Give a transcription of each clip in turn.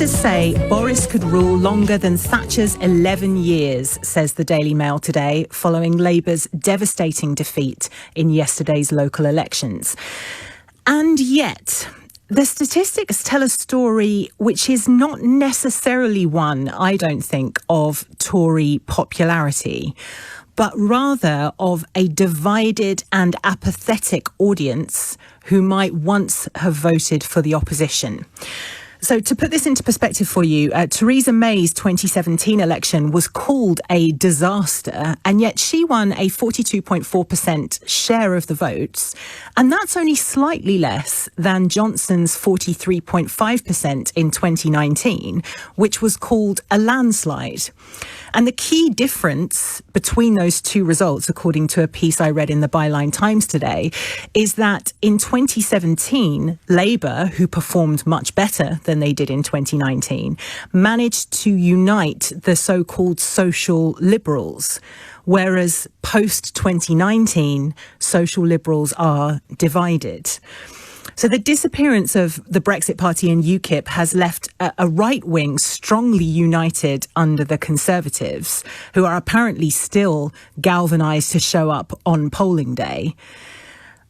Say Boris could rule longer than Thatcher's 11 years, says the Daily Mail today, following Labour's devastating defeat in yesterday's local elections. And yet, the statistics tell a story which is not necessarily one, I don't think, of Tory popularity, but rather of a divided and apathetic audience who might once have voted for the opposition. So to put this into perspective for you, Theresa May's 2017 election was called a disaster, and yet she won a 42.4% share of the votes. And that's only slightly less than Johnson's 43.5% in 2019, which was called a landslide. And the key difference between those two results, according to a piece I read in the Byline Times today, is that in 2017, Labour, who performed much better than they did in 2019, managed to unite the so-called social liberals, whereas post-2019, social liberals are divided. So the disappearance of the Brexit Party and UKIP has left a right wing strongly united under the Conservatives, who are apparently still galvanised to show up on polling day.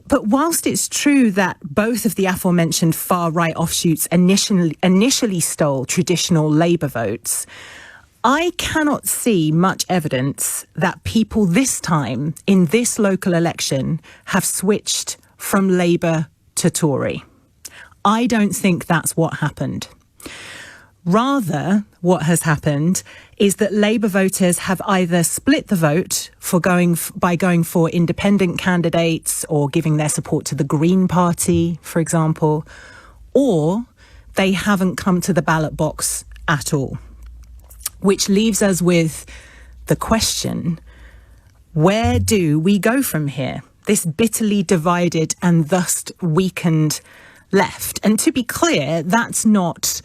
But whilst it's true that both of the aforementioned far-right offshoots initially stole traditional Labour votes, I cannot see much evidence that people this time in this local election have switched from Labour to Tory. I don't think that's what happened. Rather, what has happened is that Labour voters have either split the vote by going for independent candidates or giving their support to the Green Party, for example, or they haven't come to the ballot box at all. Which leaves us with the question, where do we go from here? This bitterly divided and thus weakened left. And to be clear, that's not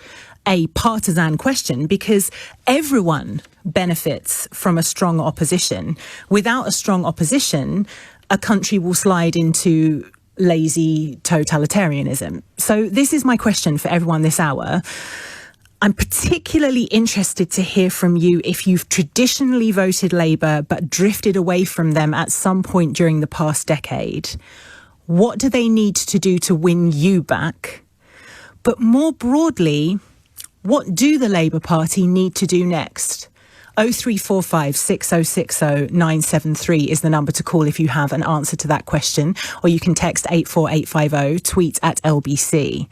a partisan question, because everyone benefits from a strong opposition. Without a strong opposition, a country will slide into lazy totalitarianism. So this is my question for everyone this hour. I'm particularly interested to hear from you if you've traditionally voted Labour but drifted away from them at some point during the past decade. What do they need to do to win you back? But more broadly, what do the Labour Party need to do next? 0345 6060 973 is the number to call if you have an answer to that question, or you can text 84850, tweet at LBC.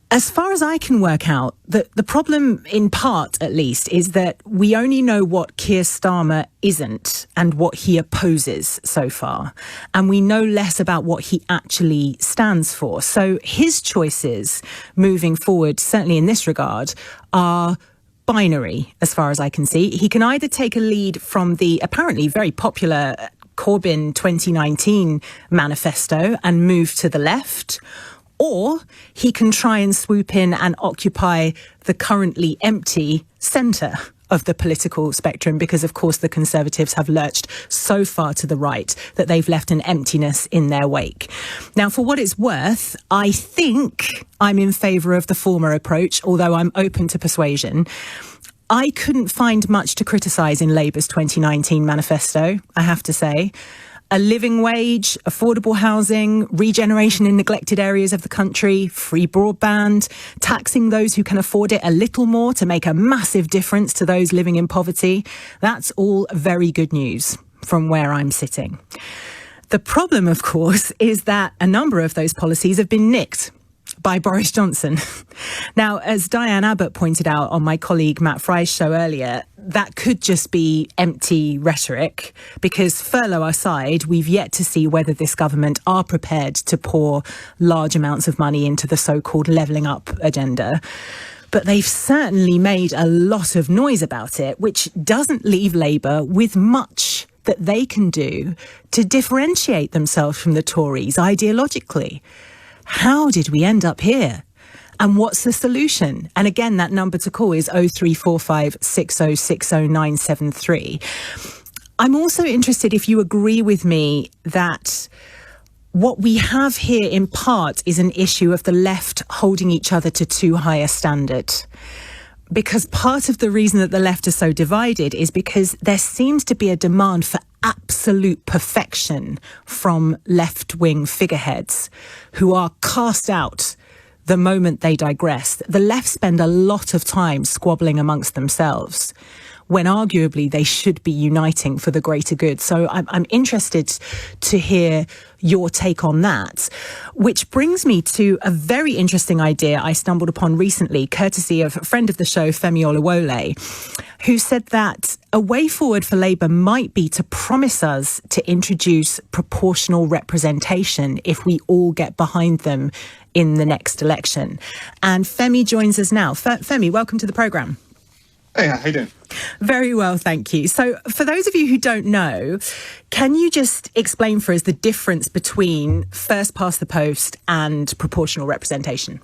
As far as I can work out, the problem, in part at least, is that we only know what Keir Starmer isn't and what he opposes so far. And we know less about what he actually stands for. So his choices moving forward, certainly in this regard, are binary, as far as I can see. He can either take a lead from the apparently very popular Corbyn 2019 manifesto and move to the left, or he can try and swoop in and occupy the currently empty centre of the political spectrum, because, of course, the Conservatives have lurched so far to the right that they've left an emptiness in their wake. Now, for what it's worth, I think I'm in favour of the former approach, although I'm open to persuasion. I couldn't find much to criticise in Labour's 2019 manifesto, I have to say. A living wage, affordable housing, regeneration in neglected areas of the country, free broadband, taxing those who can afford it a little more to make a massive difference to those living in poverty. That's all very good news from where I'm sitting. The problem, of course, is that a number of those policies have been nicked by Boris Johnson. Now, as Diane Abbott pointed out on my colleague Matt Fry's show earlier, that could just be empty rhetoric, because furlough aside, we've yet to see whether this government are prepared to pour large amounts of money into the so-called levelling up agenda. But they've certainly made a lot of noise about it, which doesn't leave Labour with much that they can do to differentiate themselves from the Tories ideologically. How did we end up here? And what's the solution? And again, that number to call is 0345 6060 973. I'm also interested if you agree with me that what we have here in part is an issue of the left holding each other to too high a standard. Because part of the reason that the left is so divided is because there seems to be a demand for absolute perfection from left-wing figureheads who are cast out the moment they digress. The left spend a lot of time squabbling amongst themselves, when arguably they should be uniting for the greater good. So I'm interested to hear your take on that, which brings me to a very interesting idea I stumbled upon recently, courtesy of a friend of the show, Femi Olawole, who said that a way forward for Labour might be to promise us to introduce proportional representation if we all get behind them in the next election. And Femi joins us now. Femi, welcome to the programme. Hey, how you doing? Very well, thank you. So for those of you who don't know, can you just explain for us the difference between first past the post and proportional representation?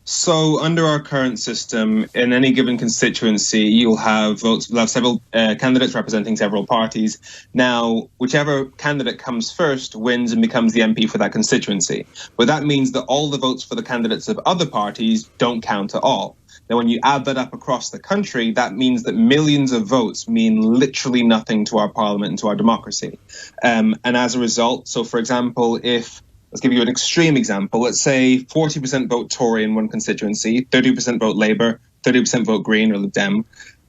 So under our current system, in any given constituency, you'll have several candidates representing several parties. Now, whichever candidate comes first wins and becomes the MP for that constituency. But that means that all the votes for the candidates of other parties don't count at all. Now, when you add that up across the country, that means that millions of votes mean literally nothing to our parliament and to our democracy. And as a result, so for example, let's give you an extreme example. Let's say 40% vote Tory in one constituency, 30% vote Labour, 30% vote Green or Lib Dem.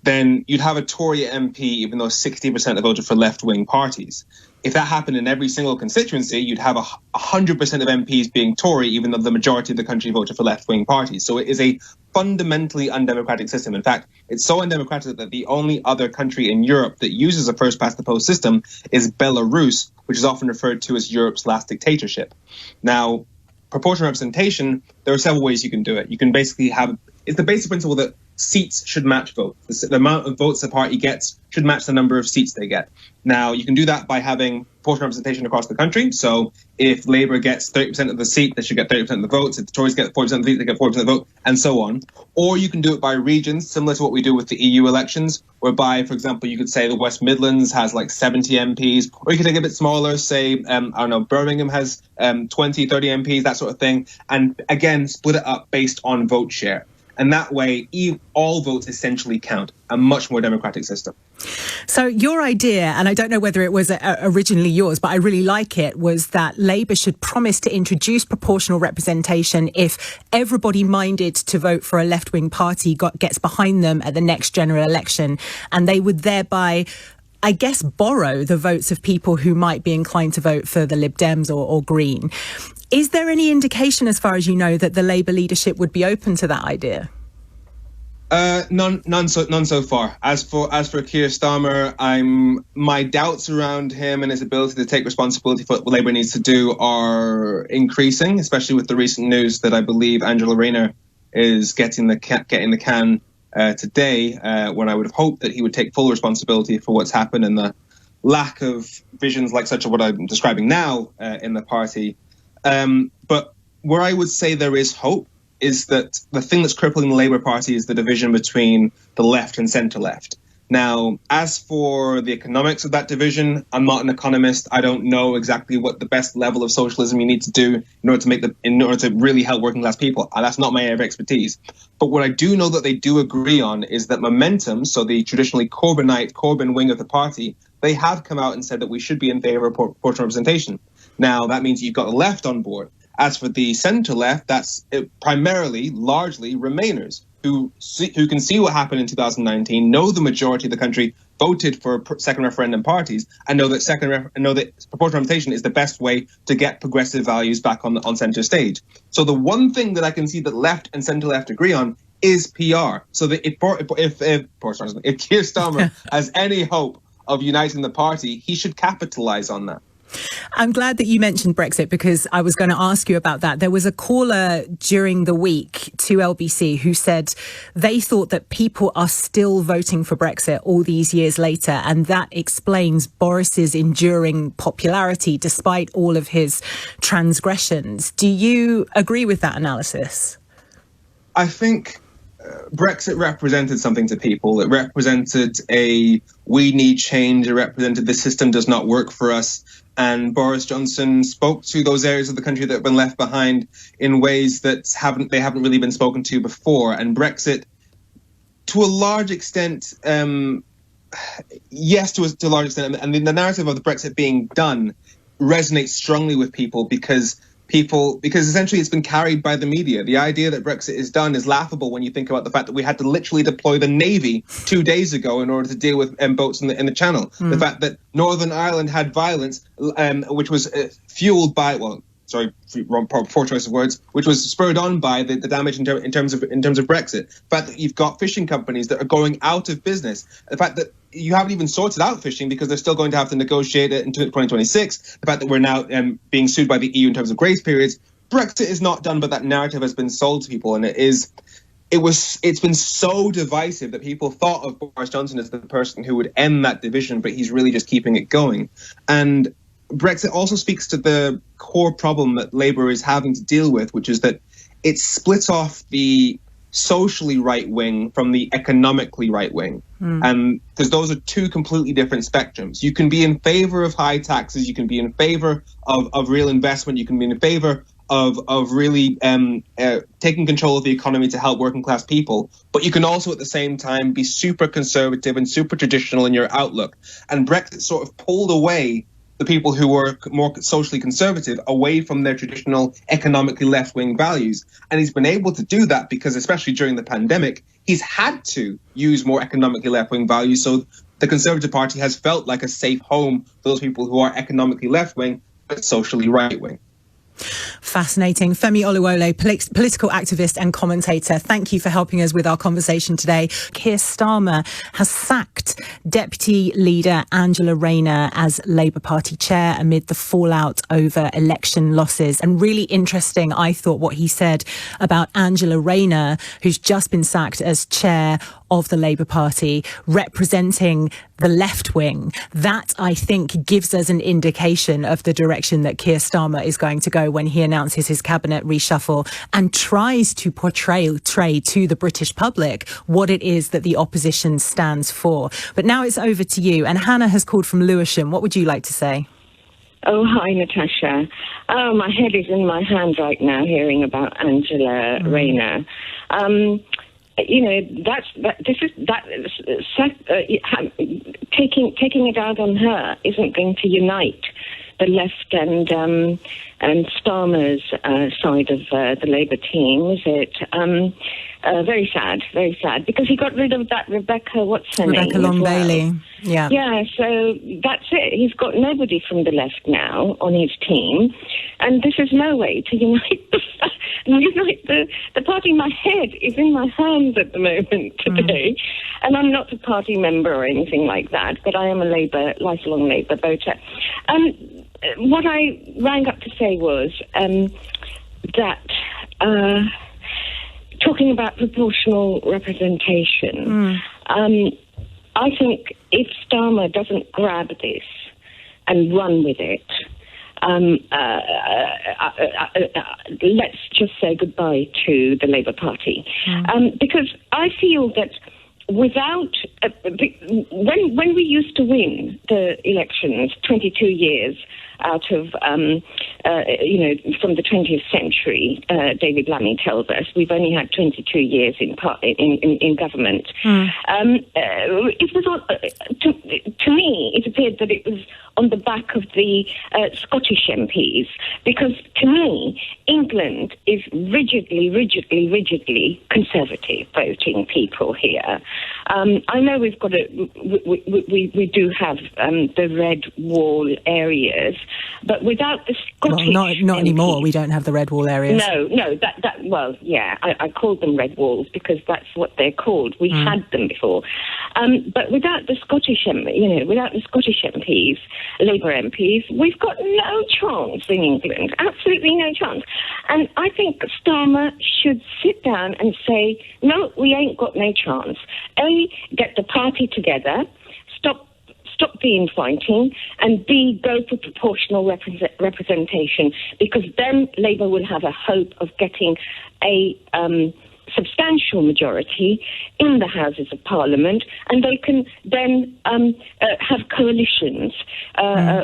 Then you'd have a Tory MP even though 60% have voted for left-wing parties. If that happened in every single constituency, you'd have 100% of MPs being Tory, even though the majority of the country voted for left-wing parties. So it is a fundamentally undemocratic system. In fact, it's so undemocratic that the only other country in Europe that uses a first-past-the-post system is Belarus, which is often referred to as Europe's last dictatorship. Now, proportional representation, there are several ways you can do it. You can basically it's the basic principle that seats should match votes. The amount of votes a party gets should match the number of seats they get. Now, you can do that by having proportional representation across the country. So if Labour gets 30% of the seat, they should get 30% of the votes. If the Tories get 40% of the seat, they get 40% of the vote, and so on. Or you can do it by regions, similar to what we do with the EU elections, whereby, for example, you could say the West Midlands has like 70 MPs, or you could take a bit smaller, say, Birmingham has 20, 30 MPs, that sort of thing, and again, split it up based on vote share. And that way, all votes essentially count, a much more democratic system. So your idea, and I don't know whether it was originally yours, but I really like it, was that Labour should promise to introduce proportional representation if everybody minded to vote for a left-wing party gets behind them at the next general election, and they would thereby, I guess, borrow the votes of people who might be inclined to vote for the Lib Dems or Green. Is there any indication, as far as you know, that the Labour leadership would be open to that idea? None so far. As for Keir Starmer, my doubts around him and his ability to take responsibility for what Labour needs to do are increasing, especially with the recent news that I believe Angela Rayner is getting the can today, when I would have hoped that he would take full responsibility for what's happened and the lack of visions like such as what I'm describing now in the party. But where I would say there is hope is that the thing that's crippling the Labour Party is the division between the left and centre-left. Now, as for the economics of that division, I'm not an economist. I don't know exactly what the best level of socialism you need to do in order to really help working class people. That's not my area of expertise. But what I do know that they do agree on is that Momentum, so the traditionally Corbyn wing of the party, they have come out and said that we should be in favour of proportional representation. Now, that means you've got the left on board. As for the centre-left, that's largely Remainers, who can see what happened in 2019, know the majority of the country voted for second referendum parties and know that proportional representation is the best way to get progressive values back on centre stage. So the one thing that I can see that left and centre left agree on is PR. So that if Keir Starmer has any hope of uniting the party, he should capitalise on that. I'm glad that you mentioned Brexit, because I was going to ask you about that. There was a caller during the week to LBC who said they thought that people are still voting for Brexit all these years later, and that explains Boris's enduring popularity despite all of his transgressions. Do you agree with that analysis? I think Brexit represented something to people. It represented we need change. It represented the system does not work for us. And Boris Johnson spoke to those areas of the country that have been left behind in ways that haven't really been spoken to before. And Brexit, to a large extent, yes, to a large extent, and the narrative of the Brexit being done resonates strongly with people because essentially it's been carried by the media. The idea that Brexit is done is laughable when you think about the fact that we had to literally deploy the Navy 2 days ago in order to deal with boats in the Channel. The fact that Northern Ireland had violence, which was fueled by, poor choice of words, which was spurred on by the damage in terms of Brexit. The fact that you've got fishing companies that are going out of business. The fact that you haven't even sorted out fishing because they're still going to have to negotiate it until 2026. The fact that we're now being sued by the EU in terms of grace periods. Brexit is not done, but that narrative has been sold to people, and it's been so divisive that people thought of Boris Johnson as the person who would end that division, but he's really just keeping it going. And Brexit also speaks to the core problem that Labour is having to deal with, which is that it splits off the socially right wing from the economically right wing. Because those are two completely different spectrums. You can be in favour of high taxes, you can be in favour of real investment, you can be in favour of really taking control of the economy to help working class people, but you can also at the same time be super conservative and super traditional in your outlook. And Brexit sort of pulled away the people who were more socially conservative away from their traditional economically left-wing values. And he's been able to do that because, especially during the pandemic, he's had to use more economically left-wing values. So the Conservative Party has felt like a safe home for those people who are economically left-wing but socially right-wing. Fascinating. Femi Oluwole, political activist and commentator. Thank you for helping us with our conversation today. Keir Starmer has sacked Deputy Leader Angela Rayner as Labour Party chair amid the fallout over election losses. And really interesting, I thought, what he said about Angela Rayner, who's just been sacked as chair of the Labour Party, representing the left wing. That, I think, gives us an indication of the direction that Keir Starmer is going to go when he announces his cabinet reshuffle and tries to portray to the British public what it is that the opposition stands for. But now it's over to you. And Hannah has called from Lewisham. What would you like to say? Oh, hi, Natasha. Oh, my head is in my hand right now hearing about Angela Rayner. Taking it out on her isn't going to unite the left and Starmer's side of the Labour team, is it? Very sad, because he got rid of that Rebecca Long-Bailey. Yeah, so that's it. He's got nobody from the left now on his team, and this is no way to unite the party. My head is in my hands at the moment today, and I'm not a party member or anything like that, but I am a lifelong Labour voter. What I rang up to say was that talking about proportional representation, I think if Starmer doesn't grab this and run with it, let's just say goodbye to the Labour Party. Because I feel that without when we used to win the elections 22 years out of from the 20th century, David Lammy tells us we've only had 22 years in government. It was to me, it appeared that it was on the back of the Scottish MPs, because to me, England is rigidly conservative voting people here. I know we do have the red wall areas, but without the Scottish not anymore. We don't have the red wall areas. No, I called them red walls because that's what they're called. We had them before, but without the Scottish, MPs, Labour MPs, we've got no chance in England. Absolutely no chance. And I think Starmer should sit down and say, no, we ain't got no chance. A, get the party together, stop the infighting, and B, go for proportional representation, because then Labour will have a hope of getting a substantial majority in the Houses of Parliament, and they can then have coalitions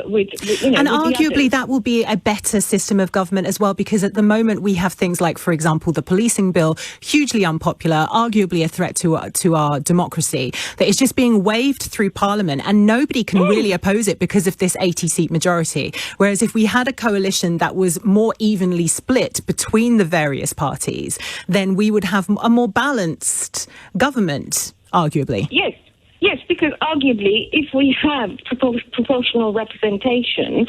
with and arguably that will be a better system of government as well, because at the moment we have things like, for example, the policing bill, hugely unpopular, arguably a threat to our democracy, that is just being waved through Parliament, and nobody can really oppose it because of this 80-seat majority. Whereas if we had a coalition that was more evenly split between the various parties, then we would have a more balanced government, arguably. Yes, because arguably, if we have proportional representation,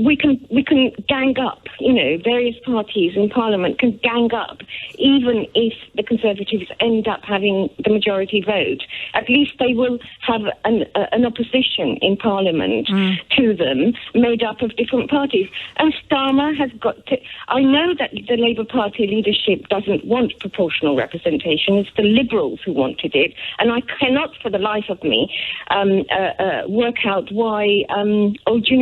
we can gang up. Various parties in Parliament can gang up, even if the Conservatives end up having the majority vote. At least they will have an opposition in Parliament to them, made up of different parties. And Starmer has got to. I know that the Labour Party leadership doesn't want proportional representation. It's the Liberals who wanted it, and I cannot for the life of me work out why.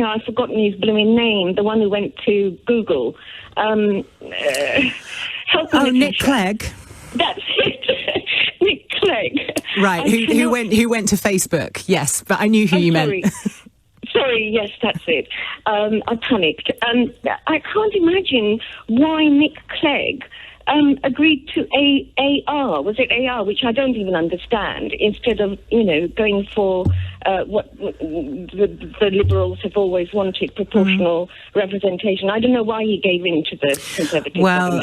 I've forgotten his blooming name. The one who went to Google. Nick Clegg. That's it. Nick Clegg. Right. Who went to Facebook? Yes, but I knew who you meant. Sorry, yes, that's it. I panicked. I can't imagine why Nick Clegg agreed to AR. Was it AR, which I don't even understand, instead of, going for what the Liberals have always wanted, proportional representation. I don't know why he gave in to the Conservative. Well,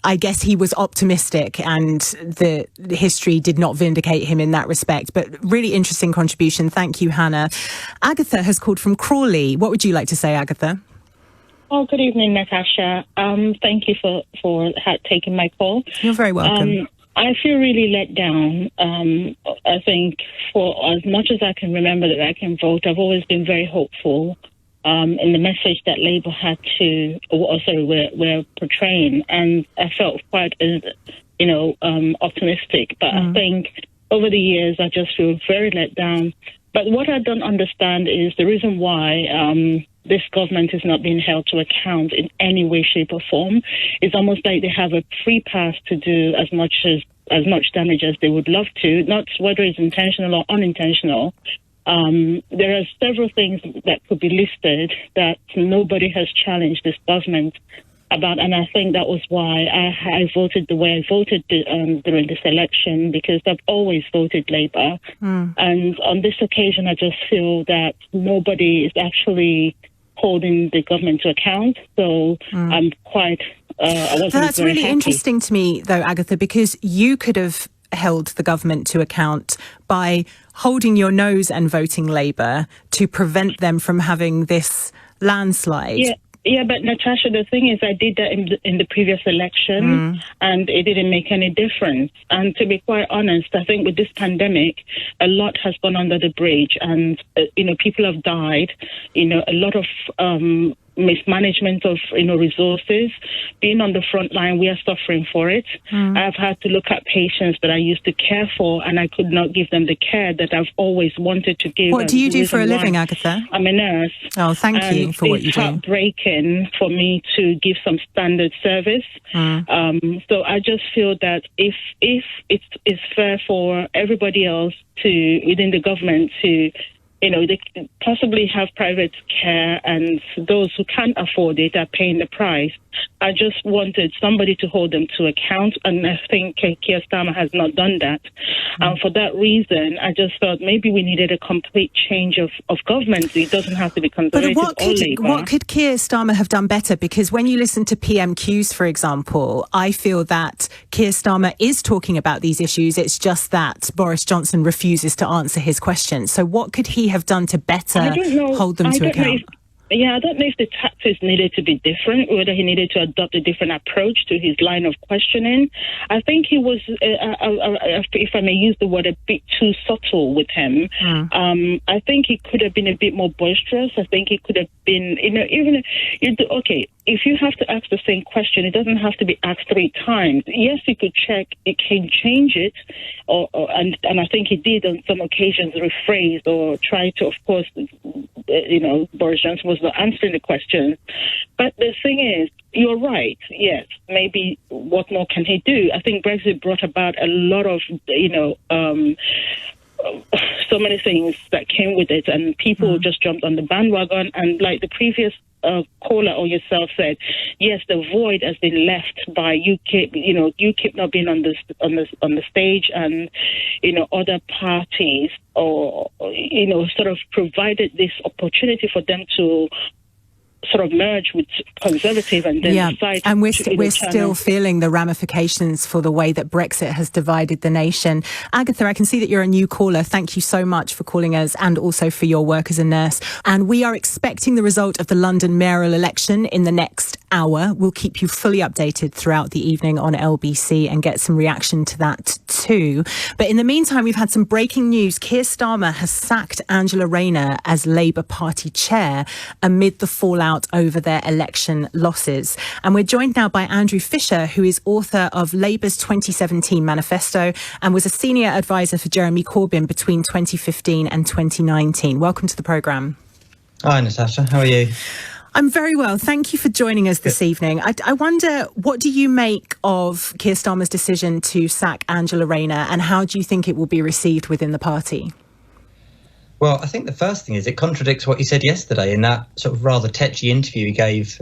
I guess he was optimistic, and the history did not vindicate him in that respect. But really interesting contribution. Thank you, Hannah. Agatha has called from Crawley. What would you like to say, Agatha? Oh, good evening, Natasha. Thank you for taking my call. You're very welcome. I feel really let down. I think for as much as I can remember that I can vote, I've always been very hopeful in the message that Labour had to, we're portraying, and I felt quite, optimistic. But I think over the years, I just feel very let down. But what I don't understand is the reason why this government is not being held to account in any way, shape, or form. It's almost like they have a free pass to do as much damage as they would love to, not whether it's intentional or unintentional. There are several things that could be listed that nobody has challenged this government about, and I think that was why I voted the way I voted during this election, because I've always voted Labour. And on this occasion, I just feel that nobody is actually holding the government to account. So I'm quite... That's really happy. Interesting to me, though, Agatha, because you could have held the government to account by holding your nose and voting Labour to prevent them from having this landslide. Yeah, but Natasha, the thing is, I did that in the previous election, and it didn't make any difference. And to be quite honest, I think with this pandemic, a lot has gone under the bridge, and people have died. A lot of mismanagement of resources. Being on the front line, we are suffering for it. I've had to look at patients that I used to care for, and I could not give them the care that I've always wanted to give. What do you do for a living, Agatha? I'm a nurse. Oh, thank you for what you do. It's heartbreaking for me to give some standard service. So I just feel that if it's fair for everybody else within the government to they possibly have private care, and those who can't afford it are paying the price. I just wanted somebody to hold them to account, and I think Keir Starmer has not done that. For that reason, I just thought maybe we needed a complete change of government. It doesn't have to be Conservative or Labour. What could Keir Starmer have done better? Because when you listen to PMQs, for example, I feel that Keir Starmer is talking about these issues. It's just that Boris Johnson refuses to answer his questions. So what could he have done to better hold them to account? I don't know if the tactics needed to be different, whether he needed to adopt a different approach to his line of questioning. I think he was, if I may use the word, a bit too subtle with him. I think he could have been a bit more boisterous. I think he could have been, if you have to ask the same question, it doesn't have to be asked 3 times. Yes, you could check, it can change it, and I think he did on some occasions rephrase or try to, of course, Boris Johnson was not answering the question. But the thing is, you're right, yes, maybe what more can he do? I think Brexit brought about a lot of, so many things that came with it, and people just jumped on the bandwagon, and like the previous caller or yourself said, yes, the void has been left by UKIP. UKIP not being on the stage, and other parties, or sort of provided this opportunity for them to sort of merge with Conservative and then decide. And we're still feeling the ramifications for the way that Brexit has divided the nation. Agatha, I can see that you're a new caller. Thank you so much for calling us, and also for your work as a nurse. And we are expecting the result of the London mayoral election in the next hour. We'll keep you fully updated throughout the evening on LBC and get some reaction to that too. But in the meantime, we've had some breaking news. Keir Starmer has sacked Angela Rayner as Labour Party chair amid the fallout over their election losses. And we're joined now by Andrew Fisher, who is author of Labour's 2017 manifesto and was a senior advisor for Jeremy Corbyn between 2015 and 2019. Welcome to the programme. Hi, Natasha. How are you? I'm very well. Thank you for joining us this evening. I wonder, what do you make of Keir Starmer's decision to sack Angela Rayner, and how do you think it will be received within the party? Well, I think the first thing is it contradicts what he said yesterday in that sort of rather tetchy interview he gave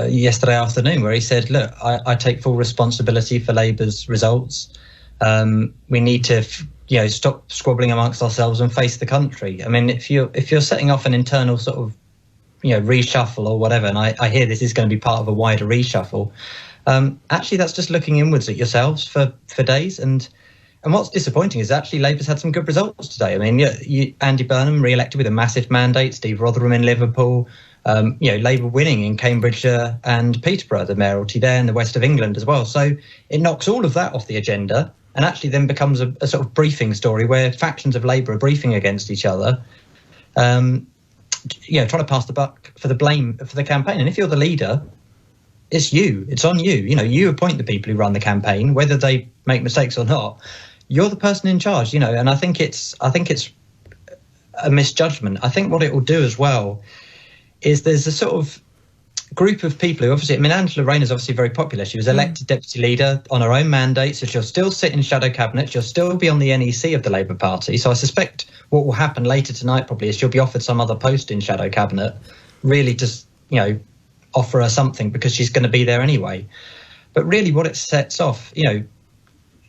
yesterday afternoon, where he said, look, I take full responsibility for Labour's results. We need to stop squabbling amongst ourselves and face the country. I mean, if you're setting off an internal sort of reshuffle or whatever, and I hear this is going to be part of a wider reshuffle, actually that's just looking inwards at yourselves for days. And what's disappointing is actually Labour's had some good results today. I mean, Andy Burnham re-elected with a massive mandate, Steve Rotherham in Liverpool, Labour winning in Cambridgeshire and Peterborough, the mayoralty there in the west of England as well. So it knocks all of that off the agenda, and actually then becomes a sort of briefing story where factions of Labour are briefing against each other, trying to pass the buck for the blame for the campaign. And if you're the leader, it's you. It's on you. You appoint the people who run the campaign, whether they make mistakes or not. You're the person in charge, and I think it's a misjudgment. I think what it will do as well is there's a sort of group of people who obviously, Angela Rayner is obviously very popular. She was elected deputy leader on her own mandate, so she'll still sit in shadow cabinet. She'll still be on the NEC of the Labour Party. So I suspect what will happen later tonight probably is she'll be offered some other post in shadow cabinet, really just, offer her something because she's going to be there anyway. But really what it sets off,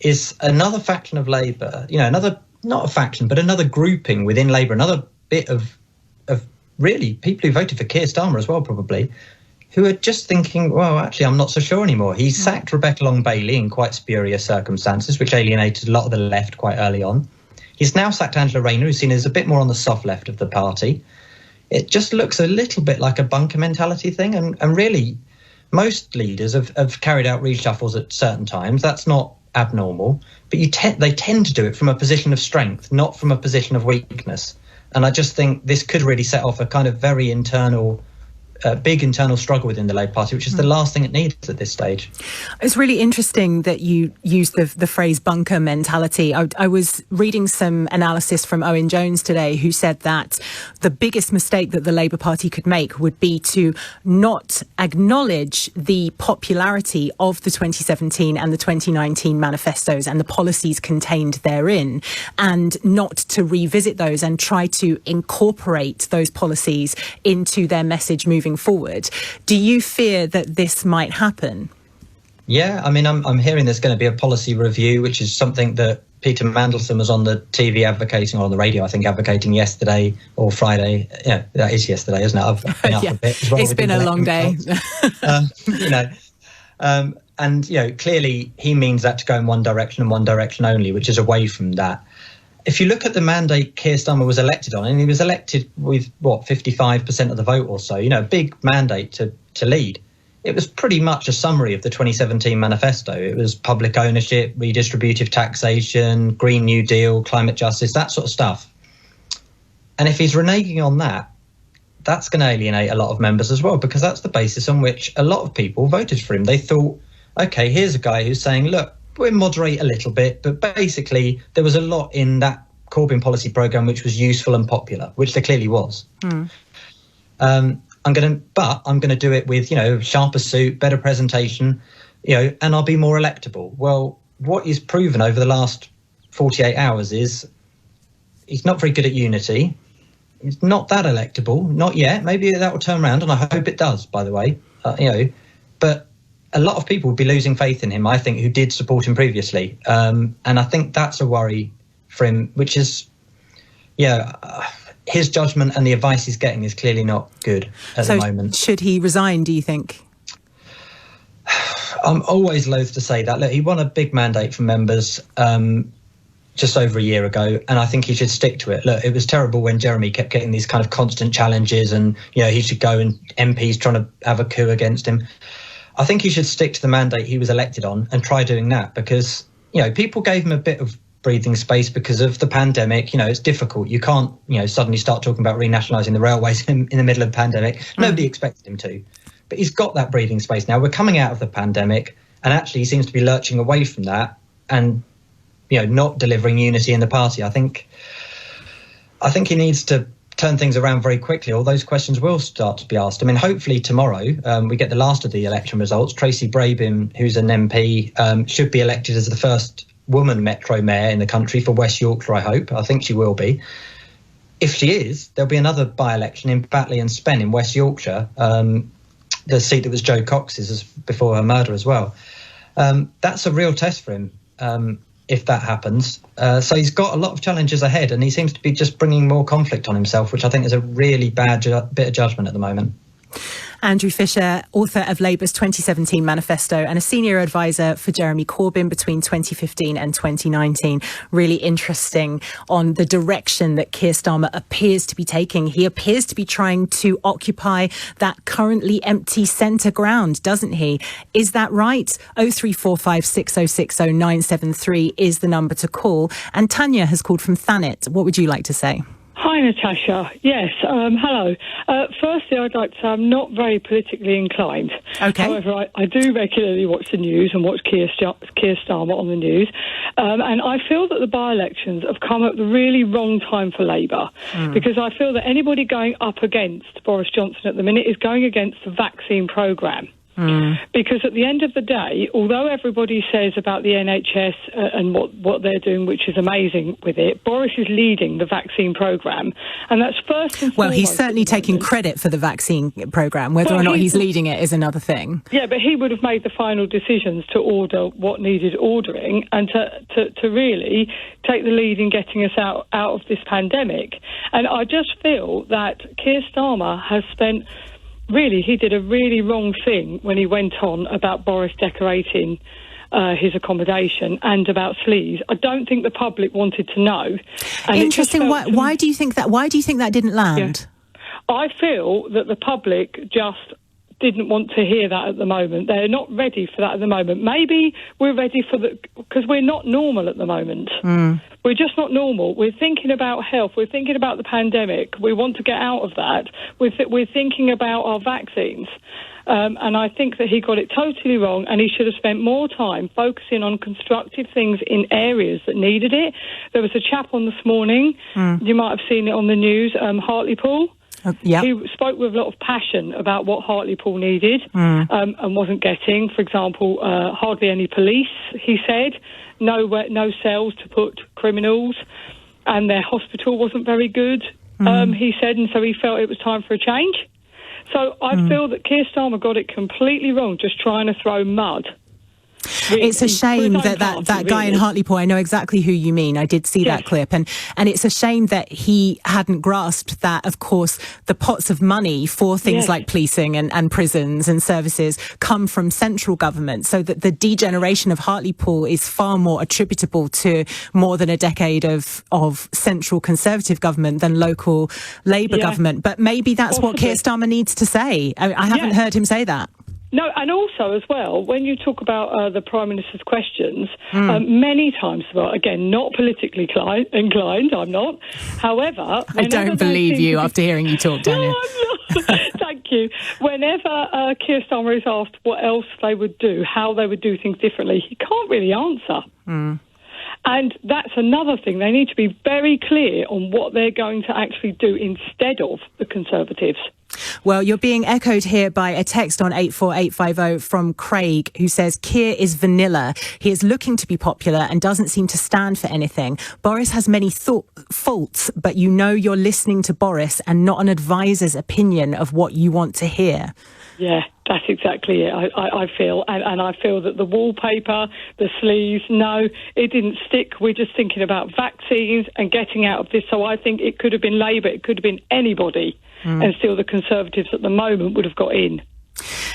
is another faction of Labour, not a faction, but another grouping within Labour, another bit of really people who voted for Keir Starmer as well, probably, who are just thinking, well, actually, I'm not so sure anymore. He sacked Rebecca Long-Bailey in quite spurious circumstances, which alienated a lot of the left quite early on. He's now sacked Angela Rayner, who's seen as a bit more on the soft left of the party. It just looks a little bit like a bunker mentality thing. And really, most leaders have carried out reshuffles at certain times. That's not abnormal, but they tend to do it from a position of strength, not from a position of weakness. And I just think this could really set off a kind of very internal big internal struggle within the Labour Party, which is the last thing it needs at this stage. It's really interesting that you used the phrase bunker mentality. I was reading some analysis from Owen Jones today, who said that the biggest mistake that the Labour Party could make would be to not acknowledge the popularity of the 2017 and the 2019 manifestos and the policies contained therein, and not to revisit those and try to incorporate those policies into their message moving forward. Do you fear that this might happen? Yeah, I mean, I'm hearing there's going to be a policy review, which is something that Peter Mandelson was on the TV advocating, or on the radio, I think, advocating yesterday or Friday. Yeah, that is yesterday, isn't it? I've been up a bit as well. It's been a long day. And clearly he means that to go in one direction and one direction only, which is away from that. If you look at the mandate Keir Starmer was elected on, and he was elected with, 55% of the vote or so, a big mandate to lead. It was pretty much a summary of the 2017 manifesto. It was public ownership, redistributive taxation, Green New Deal, climate justice, that sort of stuff. And if he's reneging on that, that's going to alienate a lot of members as well, because that's the basis on which a lot of people voted for him. They thought, OK, here's a guy who's saying, look, we'll moderate a little bit, but basically there was a lot in that Corbyn policy programme which was useful and popular, which there clearly was. I'm going to do it with, sharper suit, better presentation, and I'll be more electable. Well, what is proven over the last 48 hours is he's not very good at unity. He's not that electable, not yet. Maybe that will turn around, and I hope it does, by the way, but a lot of people would be losing faith in him, I think, who did support him previously. And I think that's a worry for him, which is, his judgment and the advice he's getting is clearly not good at the moment. Should he resign, do you think? I'm always loath to say that. Look, he won a big mandate from members just over a year ago, and I think he should stick to it. Look, it was terrible when Jeremy kept getting these kind of constant challenges, and he should go, and MPs trying to have a coup against him. I think he should stick to the mandate he was elected on and try doing that, because people gave him a bit of breathing space because of the pandemic. It's difficult. You can't suddenly start talking about renationalising the railways in the middle of the pandemic. Nobody expected him to, but he's got that breathing space now. We're coming out of the pandemic, and actually he seems to be lurching away from that and not delivering unity in the party. I think he needs to turn things around very quickly, or those questions will start to be asked. I mean, hopefully tomorrow we get the last of the election results. Tracy Brabin, who's an MP, should be elected as the first woman Metro Mayor in the country for West Yorkshire, I hope. I think she will be. If she is, there'll be another by-election in Batley and Spen in West Yorkshire, the seat that was Jo Cox's before her murder as well. That's a real test for him if that happens. So he's got a lot of challenges ahead, and he seems to be just bringing more conflict on himself, which I think is a really bad bit of judgment at the moment. Andrew Fisher, author of Labour's 2017 manifesto and a senior advisor for Jeremy Corbyn between 2015 and 2019. Really interesting on the direction that Keir Starmer appears to be taking. He appears to be trying to occupy that currently empty centre ground, doesn't he? Is that right? 0345 6060 973 is the number to call. And Tanya has called from Thanet. What would you like to say? Hi, Natasha. Yes, hello. Firstly, I'd like to say I'm not very politically inclined. Okay. However, I do regularly watch the news and watch Keir Starmer on the news. And I feel that the by-elections have come at the really wrong time for Labour, because I feel that anybody going up against Boris Johnson at the minute is going against the vaccine programme. Because at the end of the day, although everybody says about the NHS and what they're doing, which is amazing with it, Boris is leading the vaccine programme, and that's first and foremost. Well, he's certainly taking credit for the vaccine programme. Whether or not he's leading it is another thing. Yeah, but he would have made the final decisions to order what needed ordering and to really take the lead in getting us out of this pandemic. And I just feel that Keir Starmer has spent... Really, he did a really wrong thing when he went on about Boris decorating his accommodation and about sleaze. I don't think the public wanted to know. And interesting. Why do you think that? Why do you think that didn't land? Yeah. I feel that the public just didn't want to hear that at the moment. They're not ready for that at the moment. Maybe we're ready because we're not normal at the moment. We're just not normal. We're thinking about health. We're thinking about the pandemic. We want to get out of that. We're thinking about our vaccines. And I think that he got it totally wrong, and he should have spent more time focusing on constructive things in areas that needed it. There was a chap on this morning, you might have seen it on the news, Hartlepool. Yep. He spoke with a lot of passion about what Hartlepool needed and wasn't getting. For example, hardly any police, he said, no cells to put criminals, and their hospital wasn't very good, he said, and so he felt it was time for a change. So I feel that Keir Starmer got it completely wrong, just trying to throw mud. It's a shame that guy in Hartlepool, I know exactly who you mean. I did see that clip. And it's a shame that he hadn't grasped that, of course, the pots of money for things like policing and prisons and services come from central government. So that the degeneration of Hartlepool is far more attributable to more than a decade of central Conservative government than local Labour government. But maybe that's what Keir Starmer needs to say. I haven't heard him say that. No, and also as well, when you talk about the Prime Minister's questions, many times, well, again, not politically inclined, I'm not. However... I don't believe you after hearing you talk, Tanya. No, thank you. Whenever Keir Starmer is asked what else they would do, how they would do things differently, he can't really answer. And that's another thing. They need to be very clear on what they're going to actually do instead of the Conservatives. Well, you're being echoed here by a text on 84850 from Craig, who says, Keir is vanilla. He is looking to be popular and doesn't seem to stand for anything. Boris has many faults, but you know you're listening to Boris and not an advisor's opinion of what you want to hear. Yeah, that's exactly it, I feel. And I feel that the wallpaper, the sleeves, no, it didn't stick. We're just thinking about vaccines and getting out of this. So I think it could have been Labour, it could have been anybody. And still the Conservatives at the moment would have got in.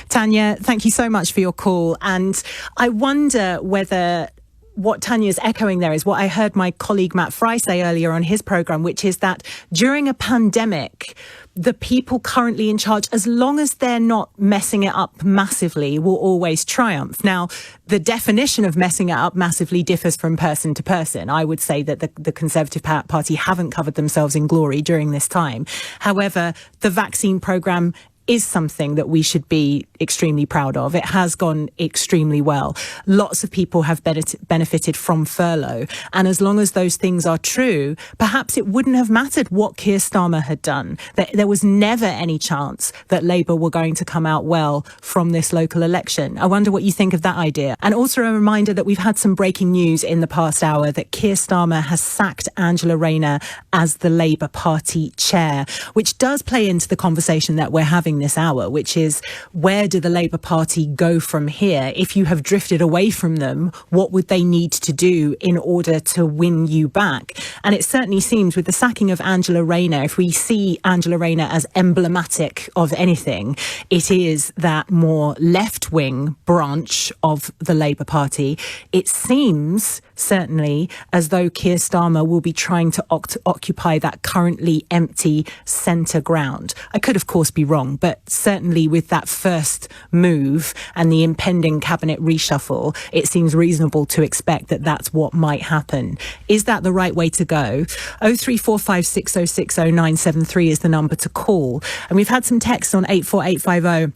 Tanya, thank you so much for your call. And I wonder whether what Tanya's echoing there is what I heard my colleague Matt Fry say earlier on his programme, which is that during a pandemic, the people currently in charge, as long as they're not messing it up massively, will always triumph. Now, the definition of messing it up massively differs from person to person. I would say that the Conservative Party haven't covered themselves in glory during this time. However, the vaccine programme is something that we should be extremely proud of. It has gone extremely well. Lots of people have benefited from furlough. And as long as those things are true, perhaps it wouldn't have mattered what Keir Starmer had done. There was never any chance that Labour were going to come out well from this local election. I wonder what you think of that idea. And also a reminder that we've had some breaking news in the past hour that Keir Starmer has sacked Angela Rayner as the Labour Party chair, which does play into the conversation that we're having this hour, which is where do the Labour Party go from here? If you have drifted away from them, what would they need to do in order to win you back? And it certainly seems with the sacking of Angela Rayner, if we see Angela Rayner as emblematic of anything, it is that more left-wing branch of the Labour Party. It seems certainly as though Keir Starmer will be trying to occupy that currently empty centre ground. I could, of course, be wrong, but certainly with that first move and the impending cabinet reshuffle, it seems reasonable to expect that that's what might happen. Is that the right way to go? 03456060973 is the number to call. And we've had some texts on 84850.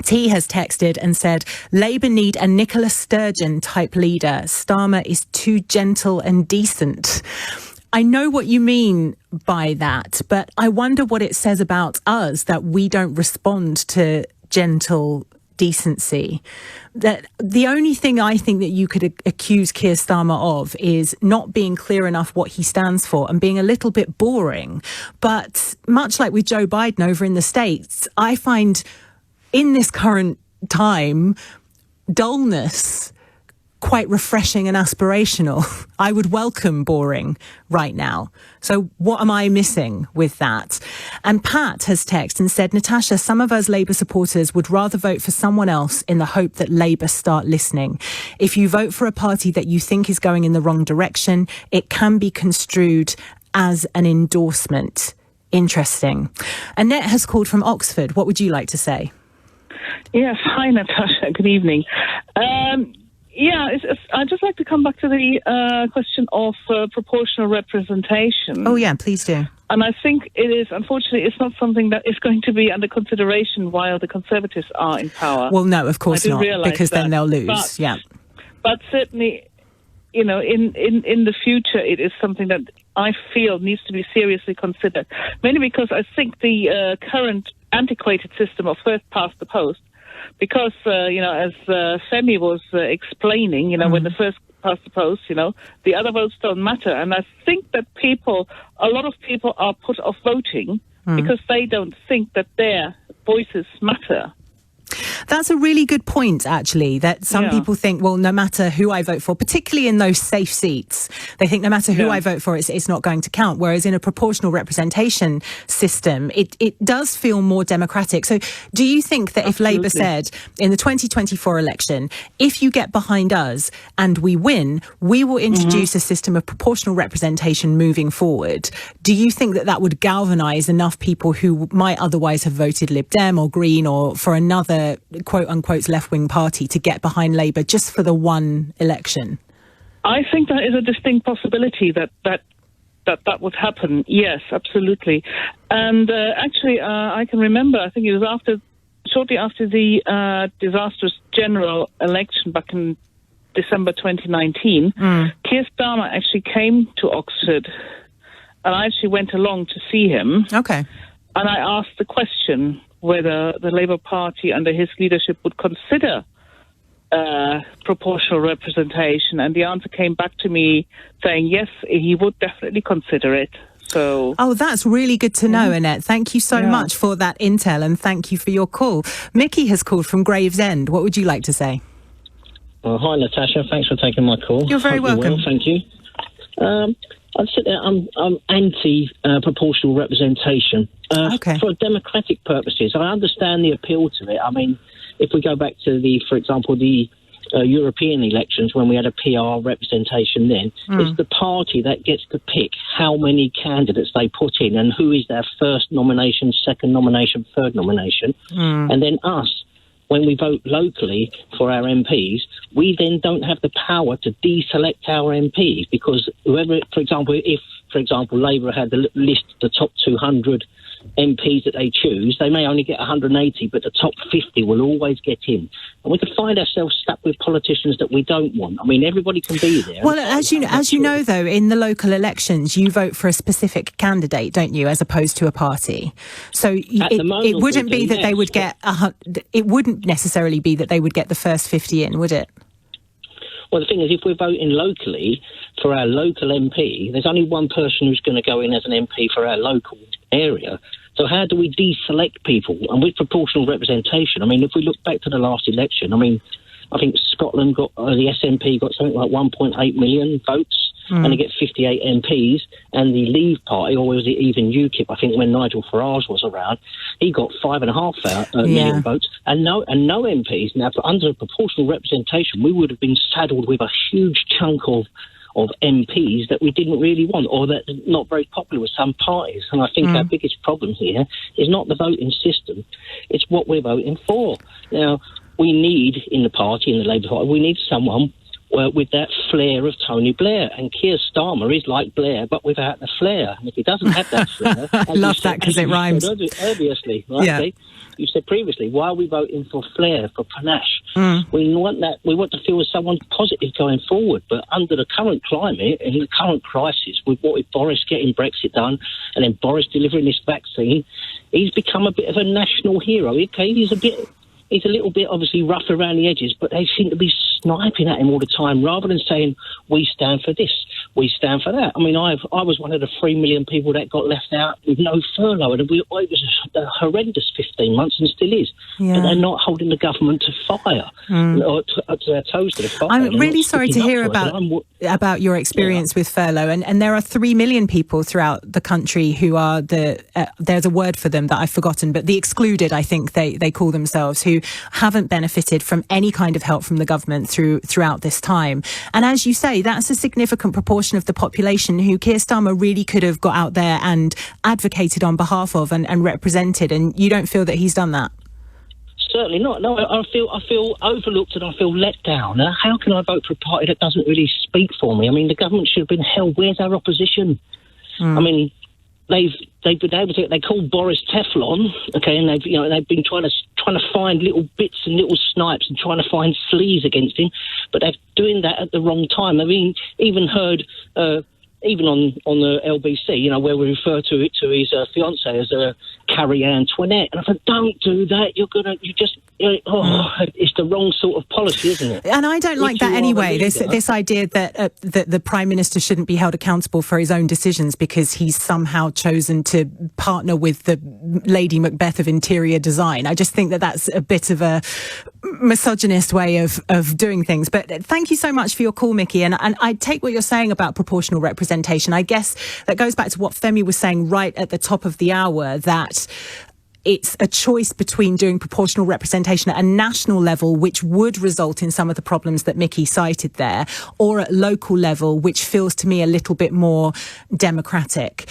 T has texted and said, Labour need a Nicola Sturgeon type leader. Starmer is too gentle and decent. I know what you mean by that, but I wonder what it says about us that we don't respond to gentle decency. That the only thing I think that you could accuse Keir Starmer of is not being clear enough what he stands for and being a little bit boring. But much like with Joe Biden over in the States, I find in this current time, dullness quite refreshing and aspirational. I would welcome boring right now. So what am I missing with that? And Pat has texted and said, Natasha, some of us Labour supporters would rather vote for someone else in the hope that Labour start listening. If you vote for a party that you think is going in the wrong direction, it can be construed as an endorsement. Interesting. Annette has called from Oxford. What would you like to say? Yes, hi Natasha, good evening. I'd just like to come back to the question of proportional representation. Oh yeah, please do. And I think it is, unfortunately, it's not something that is going to be under consideration while the Conservatives are in power. Well, no, of course not, because then they'll lose, But certainly, in the future, it is something that I feel needs to be seriously considered, mainly because I think the current antiquated system of first past the post, because, as Femi was explaining, when the first past the post, the other votes don't matter. And I think that a lot of people are put off voting because they don't think that their voices matter. That's a really good point, actually, that some people think, well, no matter who I vote for, particularly in those safe seats, they think no matter who I vote for, it's not going to count. Whereas in a proportional representation system, it does feel more democratic. So do you think that if Labour said in the 2024 election, if you get behind us and we win, we will introduce a system of proportional representation moving forward, do you think that that would galvanise enough people who might otherwise have voted Lib Dem or Green or for another quote-unquote left-wing party to get behind Labour just for the one election? I think that is a distinct possibility that would happen. Yes, absolutely. And actually, I can remember, I think it was shortly after the disastrous general election back in December 2019, Keir Starmer actually came to Oxford, and I actually went along to see him. Okay. And I asked the question whether the Labour Party under his leadership would consider proportional representation, and the answer came back to me saying yes, he would definitely consider it. So, that's really good to know, Annette. Thank you so much for that intel, and thank you for your call. Mickey has called from Gravesend. What would you like to say? Hi, Natasha. Thanks for taking my call. You're very welcome. Thank you. I'd say that I'm anti-proportional representation. For democratic purposes, I understand the appeal to it. I mean, if we go back to for example, the European elections when we had a PR representation then, it's the party that gets to pick how many candidates they put in and who is their first nomination, second nomination, third nomination. And then us, when we vote locally for our MPs, we then don't have the power to deselect our MPs because whoever, for example, Labour had the list of the top 200 MPs that they choose, they may only get 180, but the top 50 will always get in. And we could find ourselves stuck with politicians that we don't want. I mean, everybody can be there. Well, as you know, though, in the local elections, you vote for a specific candidate, don't you, as opposed to a party. So it wouldn't be that they would get it wouldn't necessarily be that they would get the first 50 in, would it? Well, the thing is, if we're voting locally for our local MP, there's only one person who's going to go in as an MP for our local area. So how do we deselect people? And with proportional representation, I mean, if we look back to the last election, I mean, I think Scotland got, the SNP got something like 1.8 million votes, and they get 58 MPs, and the Leave Party, or was it even UKIP, I think when Nigel Farage was around, he got 5.5 million votes, and no MPs. Now, under proportional representation, we would have been saddled with a huge chunk of MPs that we didn't really want, or that are not very popular with some parties. And I think our biggest problem here is not the voting system, it's what we're voting for. Now, we need, in the party, in the Labour Party, we need someone with that flair of Tony Blair. And Keir Starmer is like Blair, but without the flair. And if he doesn't have that flair... I love that because it rhymes. Obviously, right? You said previously, why are we voting for flair, for panache? We want that. We want to feel as someone positive going forward. But under the current climate and the current crisis, with Boris getting Brexit done and then Boris delivering this vaccine, he's become a bit of a national hero. Okay, he's a little bit obviously rough around the edges, but they seem to be sniping at him all the time rather than saying, we stand for this, we stand for that. I mean, I was one of the 3 million people that got left out with no furlough, and it was a horrendous 15 months and still is. But they're not holding the government to fire, or to their toes to the fire. I'm really sorry to hear about your experience with furlough, and there are 3 million people throughout the country who are there's a word for them that I've forgotten, but the excluded, I think they call themselves, who haven't benefited from any kind of help from the government throughout this time. And as you say, that's a significant proportion of the population who Keir Starmer really could have got out there and advocated on behalf of and represented, and you don't feel that he's done that? certainly not. No, I feel overlooked and I feel let down. How can I vote for a party that doesn't really speak for me? I mean, the government should have been held. Where's our opposition? I mean, they've been able to. They call Boris Teflon, okay, and they've been trying to find little bits and little snipes and trying to find sleaze against him, but they're doing that at the wrong time. I mean, even heard. Even on the LBC, where we refer to his fiancée as Carrie Antoinette, and I said, don't do that. It's the wrong sort of policy, isn't it? And I don't like that anyway. This idea that the Prime Minister shouldn't be held accountable for his own decisions because he's somehow chosen to partner with the Lady Macbeth of interior design. I just think that that's a bit of a misogynist way of doing things. But thank you so much for your call, Mickey. And I take what you're saying about proportional representation. I guess that goes back to what Femi was saying right at the top of the hour, that it's a choice between doing proportional representation at a national level, which would result in some of the problems that Mickey cited there, or at local level, which feels to me a little bit more democratic.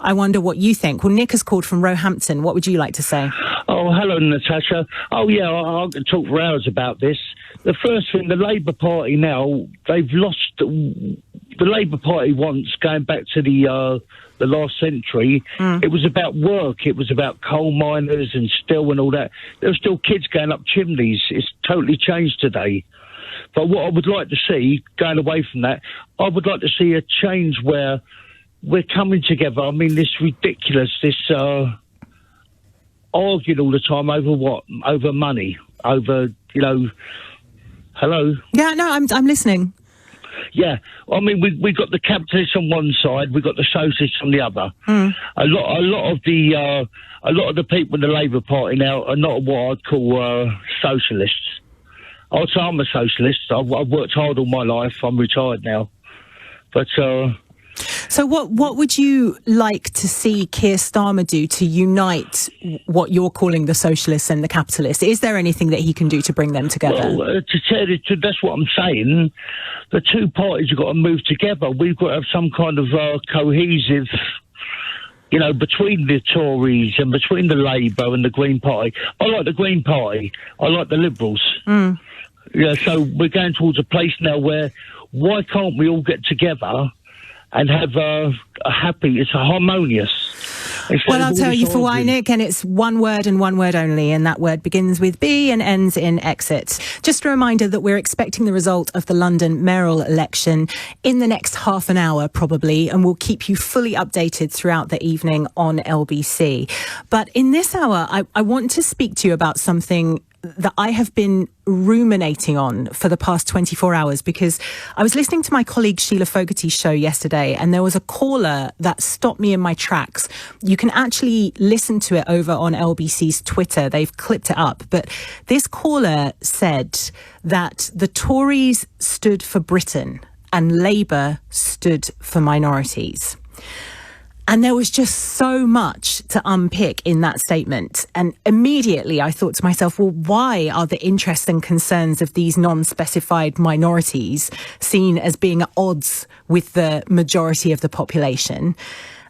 I wonder what you think. Well, Nick has called from Roehampton. What would you like to say? Oh, hello, Natasha. Oh, yeah, I can talk for hours about this. The first thing, the Labour Party now, they've lost. The Labour Party once, going back to the last century, it was about work. It was about coal miners and steel and all that. There were still kids going up chimneys. It's totally changed today. But what I would like to see, going away from that, I would like to see a change where we're coming together. I mean, this ridiculous, arguing all the time over what? Over money, over, hello? Yeah, no, I'm listening. Yeah, I mean, we got the capitalists on one side, we got the socialists on the other. A lot of the people in the Labour Party now are not what I'd call socialists. I'd say I'm a socialist. I've worked hard all my life. I'm retired now, but. So what would you like to see Keir Starmer do to unite what you're calling the socialists and the capitalists? Is there anything that he can do to bring them together? Well, to tell you, that's what I'm saying. The two parties have got to move together. We've got to have some kind of cohesive, between the Tories and between the Labour and the Green Party. I like the Green Party. I like the Liberals. Yeah, so we're going towards a place now where why can't we all get together and have it's a harmonious. Well, I'll tell you for why, Nick, and it's one word and one word only, and that word begins with B and ends in exit. Just a reminder that we're expecting the result of the London mayoral election in the next half an hour, probably, and we'll keep you fully updated throughout the evening on LBC. But in this hour, I want to speak to you about something that I have been ruminating on for the past 24 hours, because I was listening to my colleague Sheila Fogarty's show yesterday, and there was a caller that stopped me in my tracks. You can actually listen to it over on LBC's Twitter. They've clipped it up. But this caller said that the Tories stood for Britain and Labour stood for minorities. And there was just so much to unpick in that statement. And immediately I thought to myself, well, why are the interests and concerns of these non-specified minorities seen as being at odds with the majority of the population?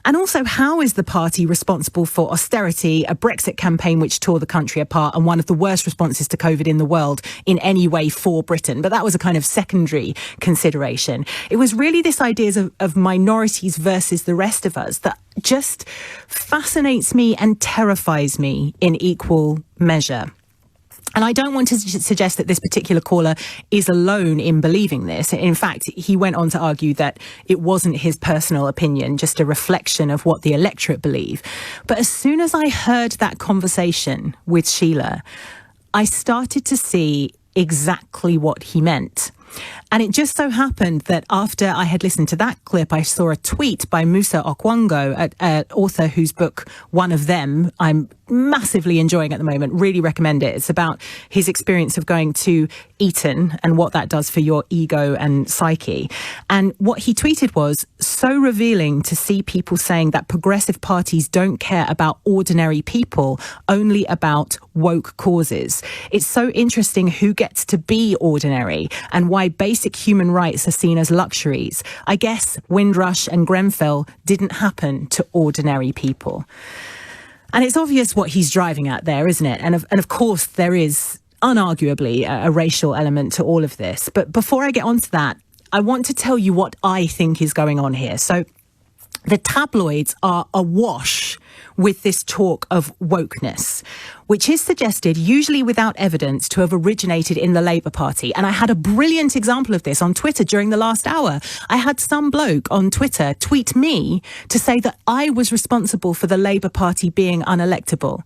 And also, how is the party responsible for austerity, a Brexit campaign which tore the country apart, and one of the worst responses to COVID in the world in any way for Britain? But that was a kind of secondary consideration. It was really this idea of minorities versus the rest of us that just fascinates me and terrifies me in equal measure. And I don't want to suggest that this particular caller is alone in believing this. In fact, he went on to argue that it wasn't his personal opinion, just a reflection of what the electorate believe. But as soon as I heard that conversation with Sheila, I started to see exactly what he meant. And it just so happened that after I had listened to that clip, I saw a tweet by Musa Okwongo, an author whose book, One of Them, I'm massively enjoying at the moment. Really recommend it. It's about his experience of going to Eton and what that does for your ego and psyche. And what he tweeted was so revealing to see people saying that progressive parties don't care about ordinary people, only about woke causes. It's so interesting who gets to be ordinary and why basic human rights are seen as luxuries. I guess Windrush and Grenfell didn't happen to ordinary people. And it's obvious what he's driving at there, isn't it? And of course, there is unarguably a racial element to all of this. But before I get onto that, I want to tell you what I think is going on here. So the tabloids are awash with this talk of wokeness, which is suggested, usually without evidence, to have originated in the Labour Party. And I had a brilliant example of this on Twitter during the last hour. I had some bloke on Twitter tweet me to say that I was responsible for the Labour Party being unelectable.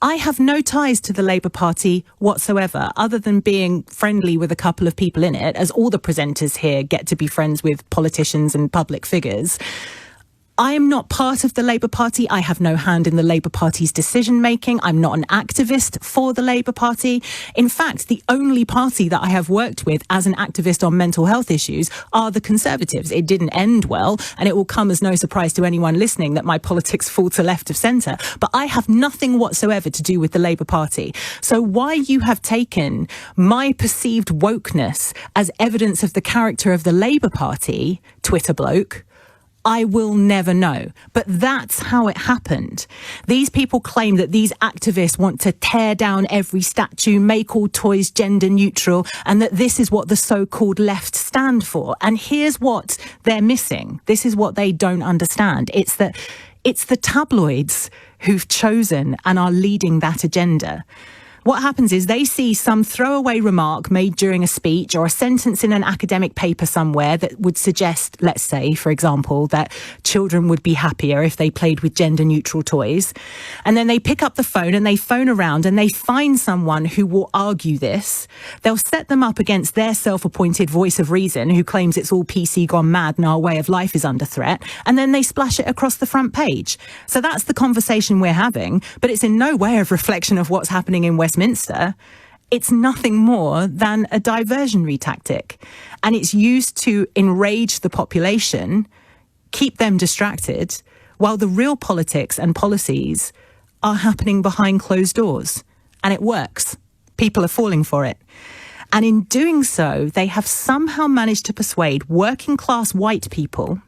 I have no ties to the Labour Party whatsoever, other than being friendly with a couple of people in it, as all the presenters here get to be friends with politicians and public figures. I am not part of the Labour Party. I have no hand in the Labour Party's decision-making. I'm not an activist for the Labour Party. In fact, the only party that I have worked with as an activist on mental health issues are the Conservatives. It didn't end well, and it will come as no surprise to anyone listening that my politics fall to left of centre. But I have nothing whatsoever to do with the Labour Party. So why you have taken my perceived wokeness as evidence of the character of the Labour Party, Twitter bloke, I will never know. But that's how it happened. These people claim that these activists want to tear down every statue, make all toys gender neutral, and that this is what the so-called left stand for. And here's what they're missing. This is what they don't understand. It's the tabloids who've chosen and are leading that agenda. What happens is they see some throwaway remark made during a speech or a sentence in an academic paper somewhere that would suggest, let's say, for example, that children would be happier if they played with gender-neutral toys. And then they pick up the phone and they phone around and they find someone who will argue this. They'll set them up against their self-appointed voice of reason who claims it's all PC gone mad and our way of life is under threat. And then they splash it across the front page. So that's the conversation we're having, but it's in no way a reflection of what's happening in Westminster. It's nothing more than a diversionary tactic, and it's used to enrage the population, keep them distracted, while the real politics and policies are happening behind closed doors. And it works. People are falling for it. And in doing so, they have somehow managed to persuade working class white people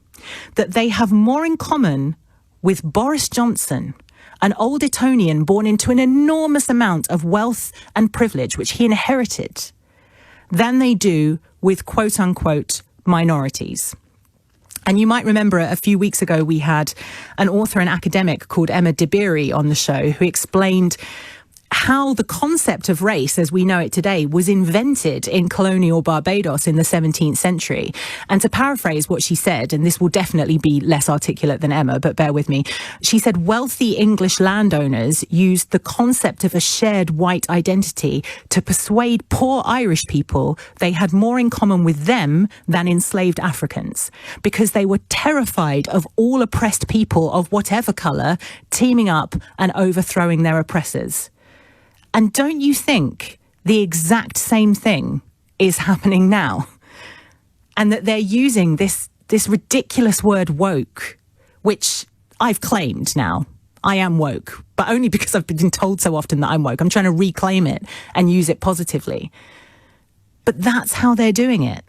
that they have more in common with Boris Johnson, an old Etonian born into an enormous amount of wealth and privilege, which he inherited, than they do with quote-unquote minorities. And you might remember a few weeks ago we had an author and academic called Emma Dabiri on the show who explained how the concept of race as we know it today was invented in colonial Barbados in the 17th century. And to paraphrase what she said, and this will definitely be less articulate than Emma, but bear with me, she said wealthy English landowners used the concept of a shared white identity to persuade poor Irish people they had more in common with them than enslaved Africans, because they were terrified of all oppressed people of whatever colour teaming up and overthrowing their oppressors. And don't you think the exact same thing is happening now? And that they're using this ridiculous word woke, which I've claimed now. I am woke, but only because I've been told so often that I'm woke. I'm trying to reclaim it and use it positively. But that's how they're doing it.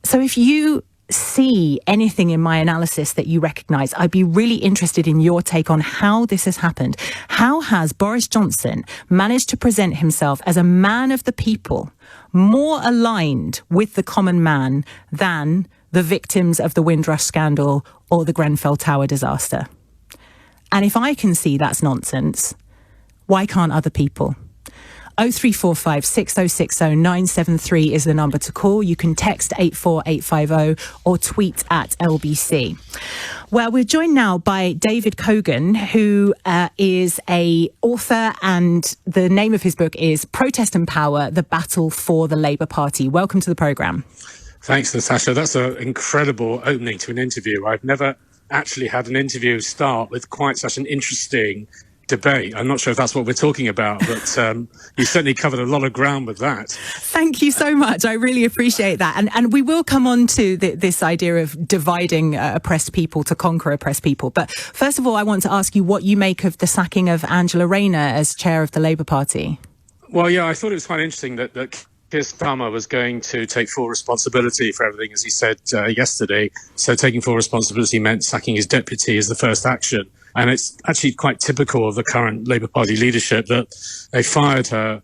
So if you see anything in my analysis that you recognise, I'd be really interested in your take on how this has happened. How has Boris Johnson managed to present himself as a man of the people, more aligned with the common man than the victims of the Windrush scandal or the Grenfell Tower disaster? And if I can see that's nonsense, why can't other people? 0345 6060 973 is the number to call. You can text 84850 or tweet at LBC. Well, we're joined now by David Cogan, who is a author, and the name of his book is Protest and Power, The Battle for the Labour Party. Welcome to the programme. Thanks, Natasha. That's an incredible opening to an interview. I've never actually had an interview start with quite such an interesting debate. I'm not sure if that's what we're talking about, but you certainly covered a lot of ground with that. Thank you so much. I really appreciate that. And we will come on to this idea of dividing oppressed people to conquer oppressed people. But first of all, I want to ask you what you make of the sacking of Angela Rayner as chair of the Labour Party. Well, yeah, I thought it was quite interesting that Keir Starmer was going to take full responsibility for everything, as he said yesterday. So taking full responsibility meant sacking his deputy as the first action. And it's actually quite typical of the current Labour Party leadership that they fired her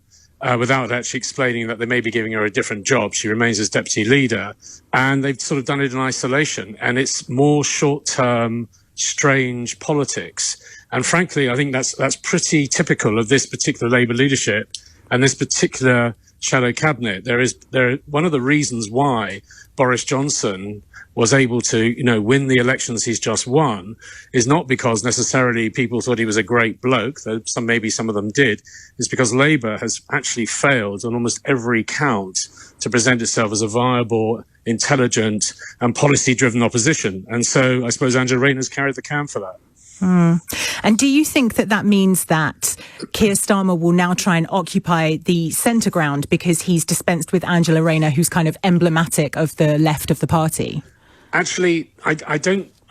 without actually explaining that they may be giving her a different job. She remains as deputy leader, and they've sort of done it in isolation. And it's more short-term, strange politics. And frankly, I think that's pretty typical of this particular Labour leadership and this particular shadow cabinet. One of the reasons why Boris Johnson was able to, win the elections he's just won is not because necessarily people thought he was a great bloke, though maybe some of them did. It's because Labour has actually failed on almost every count to present itself as a viable, intelligent and policy-driven opposition. And so I suppose Angela Rayner's carried the can for that. And do you think that means that Keir Starmer will now try and occupy the centre ground because he's dispensed with Angela Rayner, who's kind of emblematic of the left of the party? Actually, I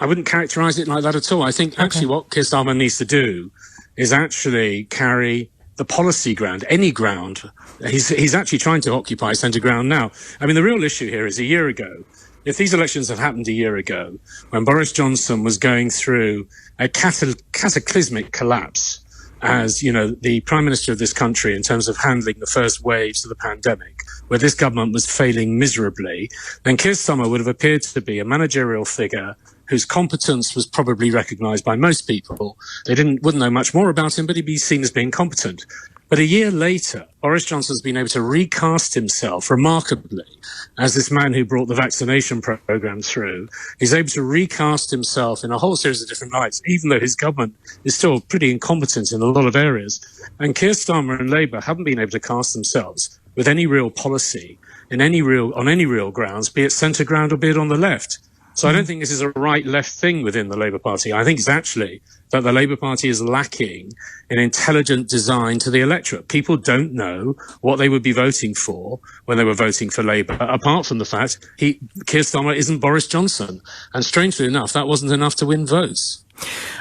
wouldn't characterise it like that at all. I think actually what Keir Starmer needs to do is actually carry the policy ground, any ground. He's actually trying to occupy centre ground now. I mean, the real issue here is a year ago. If these elections had happened a year ago, when Boris Johnson was going through a cataclysmic collapse as, the Prime Minister of this country in terms of handling the first waves of the pandemic, where this government was failing miserably, then Keir Starmer would have appeared to be a managerial figure whose competence was probably recognised by most people. They wouldn't know much more about him, but he'd be seen as being competent. But a year later, Boris Johnson's been able to recast himself remarkably as this man who brought the vaccination programme through. He's able to recast himself in a whole series of different lights, even though his government is still pretty incompetent in a lot of areas. And Keir Starmer and Labour haven't been able to cast themselves with any real policy on any real grounds, be it centre ground or be it on the left. So I don't think this is a right-left thing within the Labour Party. I think it's actually that the Labour Party is lacking in intelligent design to the electorate. People don't know what they would be voting for when they were voting for Labour, apart from the fact Keir Starmer isn't Boris Johnson. And strangely enough, that wasn't enough to win votes.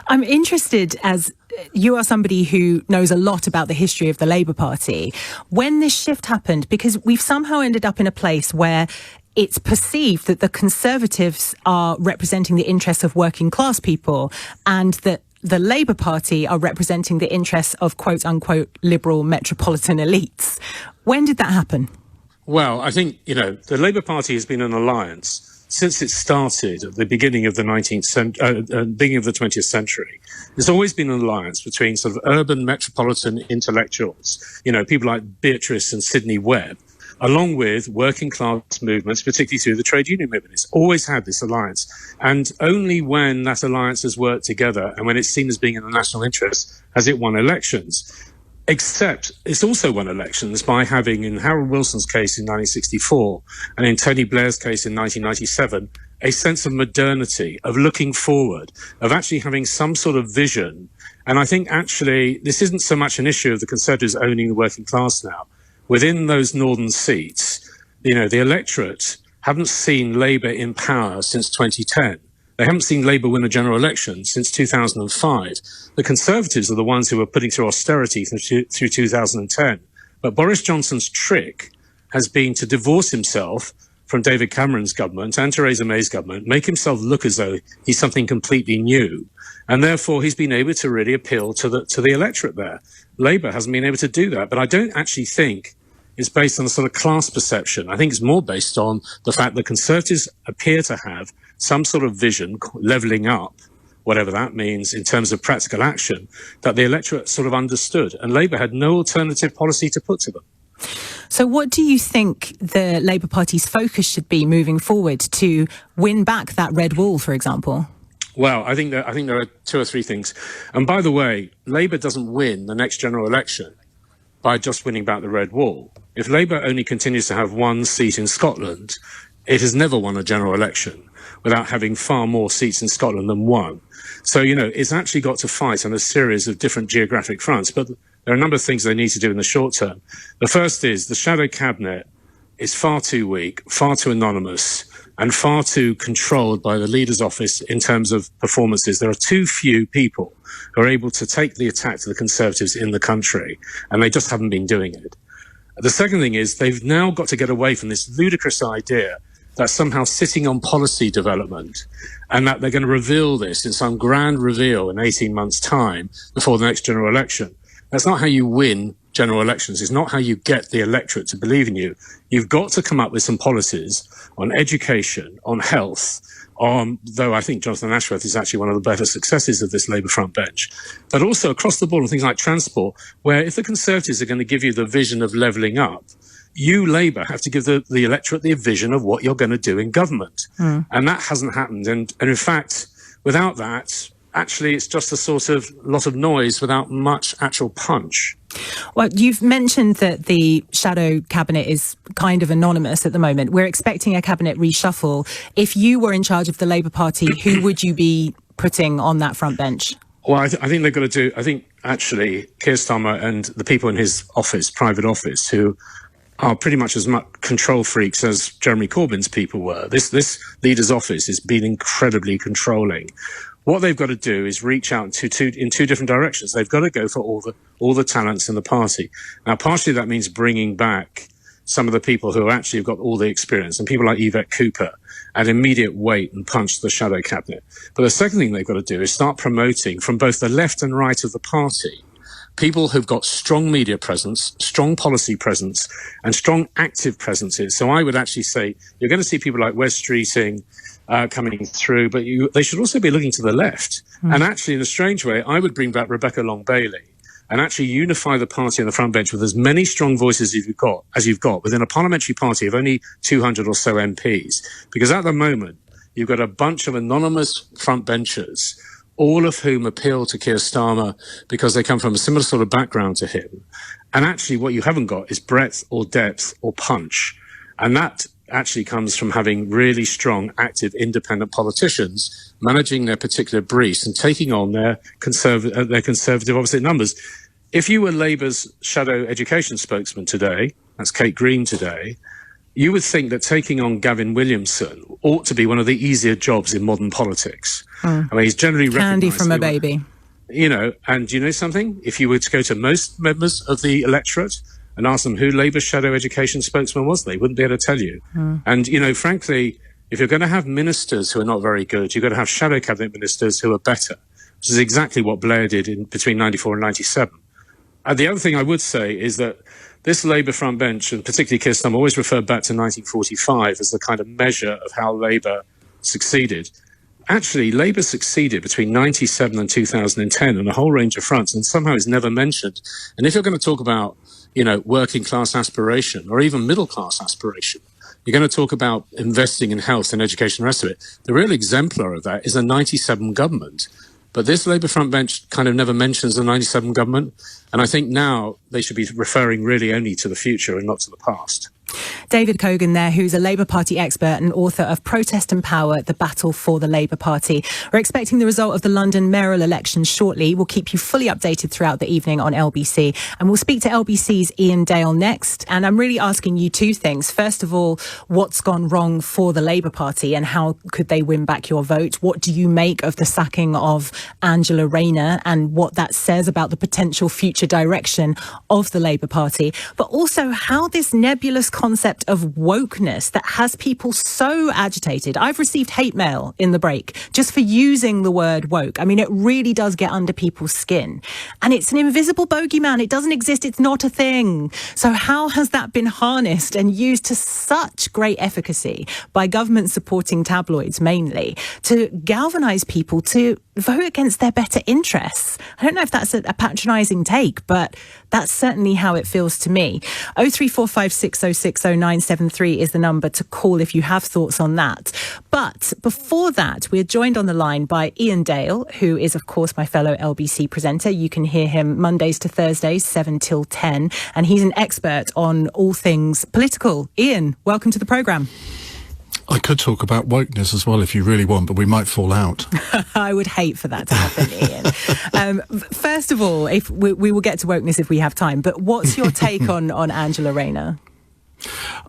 I'm interested, as you are somebody who knows a lot about the history of the Labour Party, when this shift happened, because we've somehow ended up in a place where it's perceived that the Conservatives are representing the interests of working class people and that the Labour Party are representing the interests of quote unquote liberal metropolitan elites. When did that happen? Well, I think, the Labour Party has been an alliance since it started at the beginning of the 20th century. There's always been an alliance between sort of urban metropolitan intellectuals, people like Beatrice and Sidney Webb, along with working class movements, particularly through the trade union movement. It's always had this alliance. And only when that alliance has worked together and when it's seen as being in the national interest has it won elections. Except it's also won elections by having, in Harold Wilson's case in 1964 and in Tony Blair's case in 1997, a sense of modernity, of looking forward, of actually having some sort of vision. And I think actually this isn't so much an issue of the Conservatives owning the working class now. Within those northern seats, the electorate haven't seen Labour in power since 2010. They haven't seen Labour win a general election since 2005. The Conservatives are the ones who are putting through austerity through 2010. But Boris Johnson's trick has been to divorce himself from David Cameron's government and Theresa May's government, make himself look as though he's something completely new. And therefore, he's been able to really appeal to the electorate there. Labour hasn't been able to do that. But I don't actually think it's based on a sort of class perception. I think it's more based on the fact that Conservatives appear to have some sort of vision, levelling up, whatever that means in terms of practical action, that the electorate sort of understood. And Labour had no alternative policy to put to them. So what do you think the Labour Party's focus should be moving forward to win back that red wall, for example? Well, I think there are two or three things. And by the way, Labour doesn't win the next general election by just winning back the red wall. If Labour only continues to have one seat in Scotland, it has never won a general election without having far more seats in Scotland than one. So, it's actually got to fight on a series of different geographic fronts. But there are a number of things they need to do in the short term. The first is the shadow cabinet is far too weak, far too anonymous, and far too controlled by the leader's office in terms of performances. There are too few people who are able to take the attack to the Conservatives in the country, and they just haven't been doing it. The second thing is they've now got to get away from this ludicrous idea that's somehow sitting on policy development, and that they're going to reveal this in some grand reveal in 18 months' time before the next general election. That's not how you win general elections. It's not how you get the electorate to believe in you. You've got to come up with some policies on education, on health, though I think Jonathan Ashworth is actually one of the better successes of this Labour front bench, but also across the board on things like transport, where if the Conservatives are going to give you the vision of levelling up, you, Labour, have to give the electorate the vision of what you're going to do in government. And that hasn't happened. And in fact, without that, actually, it's just a sort of lot of noise without much actual punch. Well, you've mentioned that the shadow cabinet is kind of anonymous at the moment. We're expecting a cabinet reshuffle. If you were in charge of the Labour Party, who would you be putting on that front bench? Well, I think they've got to do, I think actually Keir Starmer and the people in his office, private office, who are pretty much as much control freaks as Jeremy Corbyn's people were. This leader's office has been incredibly controlling. What they've got to do is reach out in two different directions. They've got to go for all the talents in the party. Now, partially that means bringing back some of the people who actually have got all the experience, and people like Yvette Cooper add immediate weight and punch to the shadow cabinet. But the second thing they've got to do is start promoting from both the left and right of the party people who've got strong media presence, strong policy presence, and strong active presences. So I would actually say you're going to see people like Wes Streeting coming through, but they should also be looking to the left. And actually, in a strange way, I would bring back Rebecca Long-Bailey and actually unify the party on the front bench with as many strong voices as you've got within a parliamentary party of only 200 or so MPs. Because at the moment, you've got a bunch of anonymous front benchers, all of whom appeal to Keir Starmer because they come from a similar sort of background to him. And actually what you haven't got is breadth or depth or punch. And that actually comes from having really strong, active, independent politicians managing their particular briefs and taking on their conservative opposite numbers. If you were Labour's shadow education spokesman today, that's Kate Green today, you would think that taking on Gavin Williamson ought to be one of the easier jobs in modern politics. I mean, he's generally candy from a baby. You know, and you know something? If you were to go to most members of the electorate and ask them who Labour's shadow education spokesman was, they wouldn't be able to tell you. And, you know, frankly, if you're going to have ministers who are not very good, you've got to have shadow cabinet ministers who are better, which is exactly what Blair did between 94 and 97. And the other thing I would say is that this Labour front bench, and particularly Keir Starmer, always referred back to 1945 as the kind of measure of how Labour succeeded. Actually, Labour succeeded between 97 and 2010 on a whole range of fronts, and somehow is never mentioned. And if you're going to talk about, you know, working class aspiration or even middle class aspiration, you're going to talk about investing in health and education and the rest of it. The real exemplar of that is the 97 government. But this Labour front bench kind of never mentions the 97 government. And I think now they should be referring really only to the future and not to the past. David Cogan there, who's a Labour Party expert and author of Protest and Power, The Battle for the Labour Party. We're expecting the result of the London mayoral elections shortly. We'll keep you fully updated throughout the evening on LBC. And we'll speak to LBC's Ian Dale next. And I'm really asking you two things. First of all, what's gone wrong for the Labour Party and how could they win back your vote? What do you make of the sacking of Angela Rayner and what that says about the potential future direction of the Labour Party? But also how this nebulous concept of wokeness that has people so agitated. I've received hate mail in the break just for using the word woke. I mean, it really does get under people's skin. And it's an invisible bogeyman. It doesn't exist. It's not a thing. So how has that been harnessed and used to such great efficacy by government supporting tabloids mainly to galvanise people to vote against their better interests? I don't know if that's a patronising take, but that's certainly how it feels to me. 03456060973 is the number to call if you have thoughts on that. But before that, we're joined on the line by Ian Dale, who is, of course, my fellow LBC presenter. You can hear him Mondays to Thursdays, 7 till 10. And he's an expert on all things political. Ian, welcome to the programme. I could talk about wokeness as well if you really want, but we might fall out. I would hate for that to happen, Ian. First of all, if we will get to wokeness if we have time, but what's your take on Angela Rayner?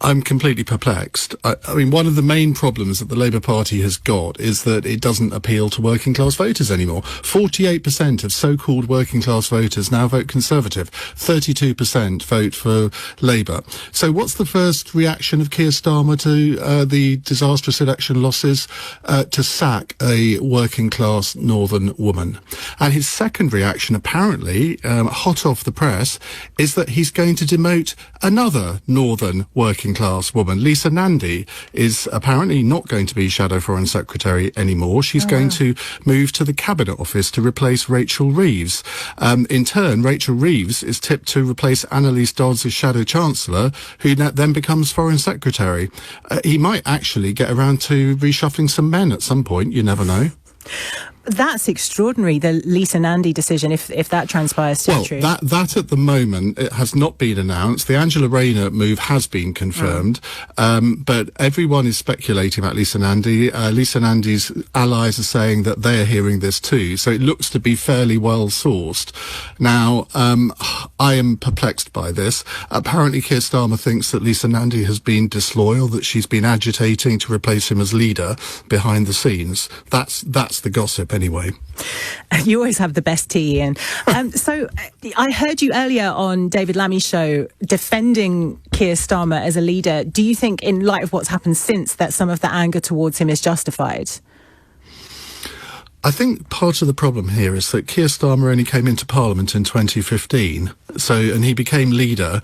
I'm completely perplexed. I mean, one of the main problems that the Labour Party has got is that it doesn't appeal to working class voters anymore. 48% of so-called working class voters now vote Conservative. 32% vote for Labour. So what's the first reaction of Keir Starmer to the disastrous election losses? To sack a working class northern woman. And his second reaction, apparently, hot off the press, is that he's going to demote another northern working class woman. Lisa Nandy is apparently not going to be Shadow Foreign Secretary anymore. She's going to move to the Cabinet Office to replace Rachel Reeves. In turn, Rachel Reeves is tipped to replace Annalise Dodds as Shadow Chancellor, who then becomes Foreign Secretary. He might actually get around to reshuffling some men at some point. You never know. That's extraordinary, the Lisa Nandy decision, if that transpires to be true. That at the moment, it has not been announced. The Angela Rayner move has been confirmed, but everyone is speculating about Lisa Nandy. Lisa Nandy's allies are saying that they are hearing this too, so it looks to be fairly well sourced. Now, I am perplexed by this. Apparently, Keir Starmer thinks that Lisa Nandy has been disloyal, that she's been agitating to replace him as leader behind the scenes. That's the gossip. Anyway, you always have the best tea, Ian. So I heard you earlier on David Lammy's show defending Keir Starmer as a leader. Do you think, in light of what's happened since, that some of the anger towards him is justified? I think part of the problem here is that Keir Starmer only came into Parliament in 2015, and he became leader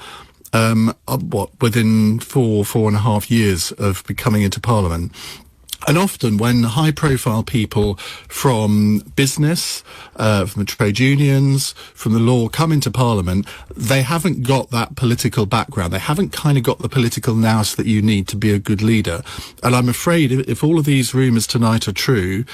within four and a half years of coming into Parliament. And often when high-profile people from business, from trade unions, from the law come into Parliament, they haven't got that political background. They haven't kind of got the political nous that you need to be a good leader. And I'm afraid if all of these rumours tonight are true,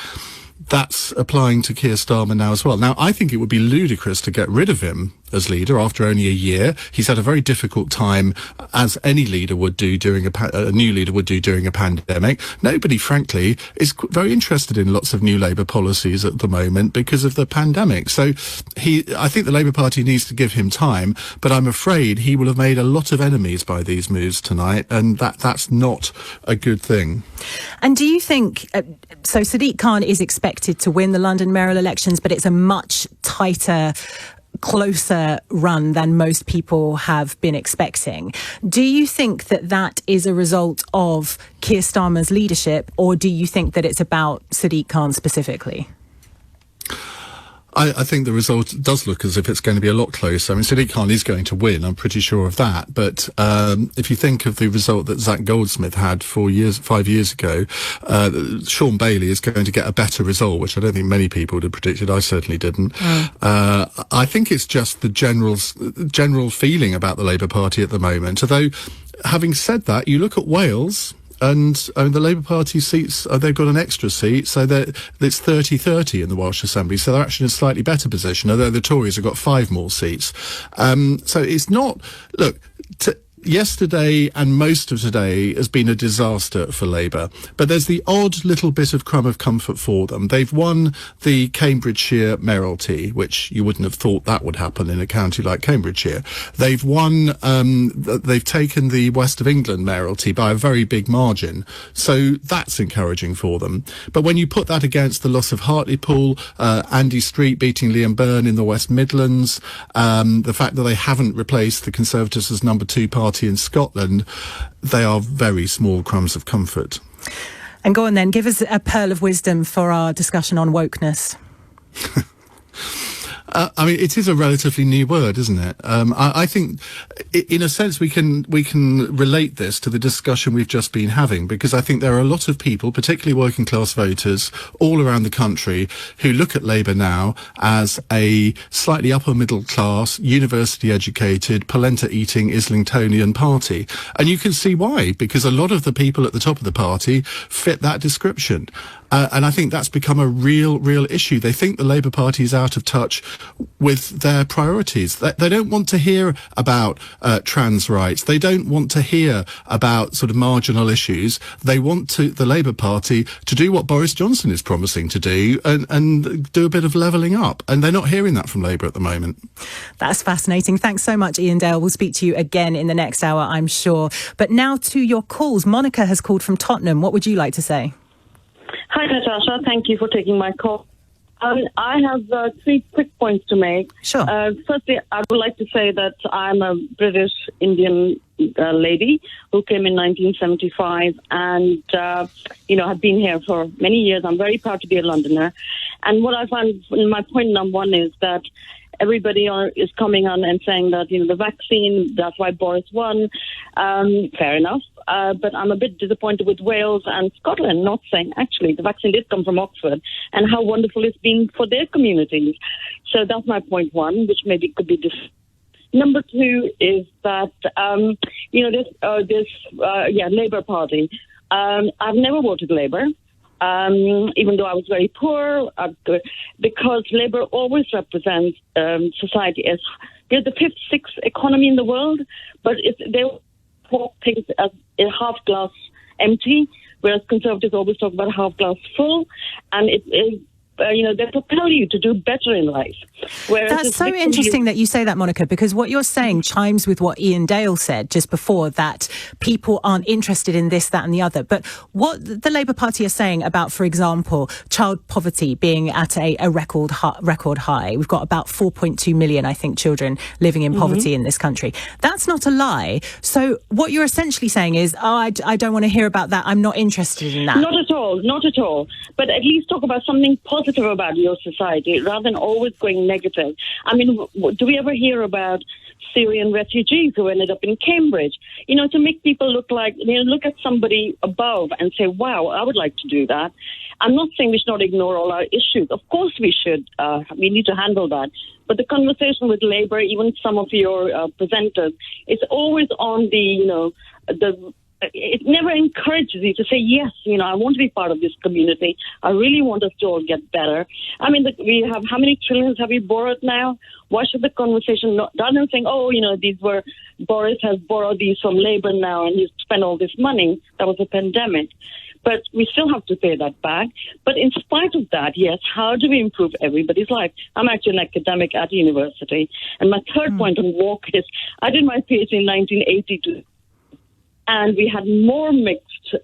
that's applying to Keir Starmer now as well. Now, I think it would be ludicrous to get rid of him as leader after only a year. He's had a very difficult time, as any leader would do during a new leader would do during a pandemic. Nobody, frankly, is very interested in lots of new Labour policies at the moment because of the pandemic. So I think the Labour Party needs to give him time, but I'm afraid he will have made a lot of enemies by these moves tonight, and that's not a good thing. And do you think, so Sadiq Khan is expected to win the London mayoral elections, but it's a much tighter, closer run than most people have been expecting. Do you think that is a result of Keir Starmer's leadership, or do you think that it's about Sadiq Khan specifically? I think the result does look as if it's going to be a lot closer. I mean, Sadiq Khan is going to win, I'm pretty sure of that. But if you think of the result that Zach Goldsmith had 5 years ago, Sean Bailey is going to get a better result, which I don't think many people would have predicted. I certainly didn't. I think it's just the general feeling about the Labour Party at the moment. Although, having said that, you look at Wales, and the Labour Party seats, they've got an extra seat, so it's 30-30 in the Welsh Assembly, so they're actually in a slightly better position, although the Tories have got 5 more seats. So it's not... Look... Yesterday and most of today has been a disaster for Labour, but there's the odd little bit of crumb of comfort for them. They've won the Cambridgeshire mayoralty, which you wouldn't have thought that would happen in a county like Cambridgeshire. They've won, they've taken the West of England mayoralty by a very big margin, so that's encouraging for them. But when you put that against the loss of Hartlepool, Andy Street beating Liam Byrne in the West Midlands, the fact that they haven't replaced the Conservatives as number 2 party in Scotland, they are very small crumbs of comfort. And go on then, give us a pearl of wisdom for our discussion on wokeness. I mean, it is a relatively new word, isn't it? I think, in a sense, we can relate this to the discussion we've just been having, because I think there are a lot of people, particularly working class voters, all around the country, who look at Labour now as a slightly upper middle class, university educated, polenta eating Islingtonian party. And you can see why, because a lot of the people at the top of the party fit that description. And I think that's become a real issue. They think the Labour Party is out of touch with their priorities. They don't want to hear about trans rights. They don't want to hear about sort of marginal issues. They want the Labour Party to do what Boris Johnson is promising to do and do a bit of levelling up. And they're not hearing that from Labour at the moment. That's fascinating. Thanks so much, Ian Dale. We'll speak to you again in the next hour, I'm sure. But now to your calls. Monica has called from Tottenham. What would you like to say? Hi, Natasha. Thank you for taking my call. I have 3 quick points to make. Sure. Firstly, I would like to say that I'm a British Indian lady who came in 1975 and, have been here for many years. I'm very proud to be a Londoner. And what I find, my point number 1 is that everybody is coming on and saying that, the vaccine, that's why Boris won. Fair enough. But I'm a bit disappointed with Wales and Scotland not saying, actually, the vaccine did come from Oxford and how wonderful it's been for their communities. So that's my point 1, which maybe could be different. Number 2 is that, Labour Party. I've never voted Labour. Even though I was very poor, because Labour always represents society as they're the 5th, 6th economy in the world, but they talk things as a half glass empty, whereas Conservatives always talk about half glass full, and they propel you to do better in life. Whereas that's so interesting that you say that, Monica, because what you're saying chimes with what Ian Dale said just before, that people aren't interested in this, that and the other. But what the Labour Party are saying about, for example, child poverty being at a record high. We've got about 4.2 million, I think, children living in poverty in this country. That's not a lie. So what you're essentially saying is, I don't want to hear about that. I'm not interested in that. Not at all. But at least talk about something positive about your society rather than always going negative. I mean, do we ever hear about Syrian refugees who ended up in Cambridge? To make people look like, look at somebody above and say, wow, I would like to do that. I'm not saying we should not ignore all our issues. Of course we should. We need to handle that. But the conversation with Labour, even some of your presenters, it's always on it never encourages you to say, yes, I want to be part of this community. I really want us to all get better. I mean, we have, how many trillions have we borrowed now? Why should the conversation not, rather than saying, Boris has borrowed these from Labour now and he's spent all this money. That was a pandemic. But we still have to pay that back. But in spite of that, yes, how do we improve everybody's life? I'm actually an academic at university. And my third point on woke is, I did my PhD in 1982. And we had more mixed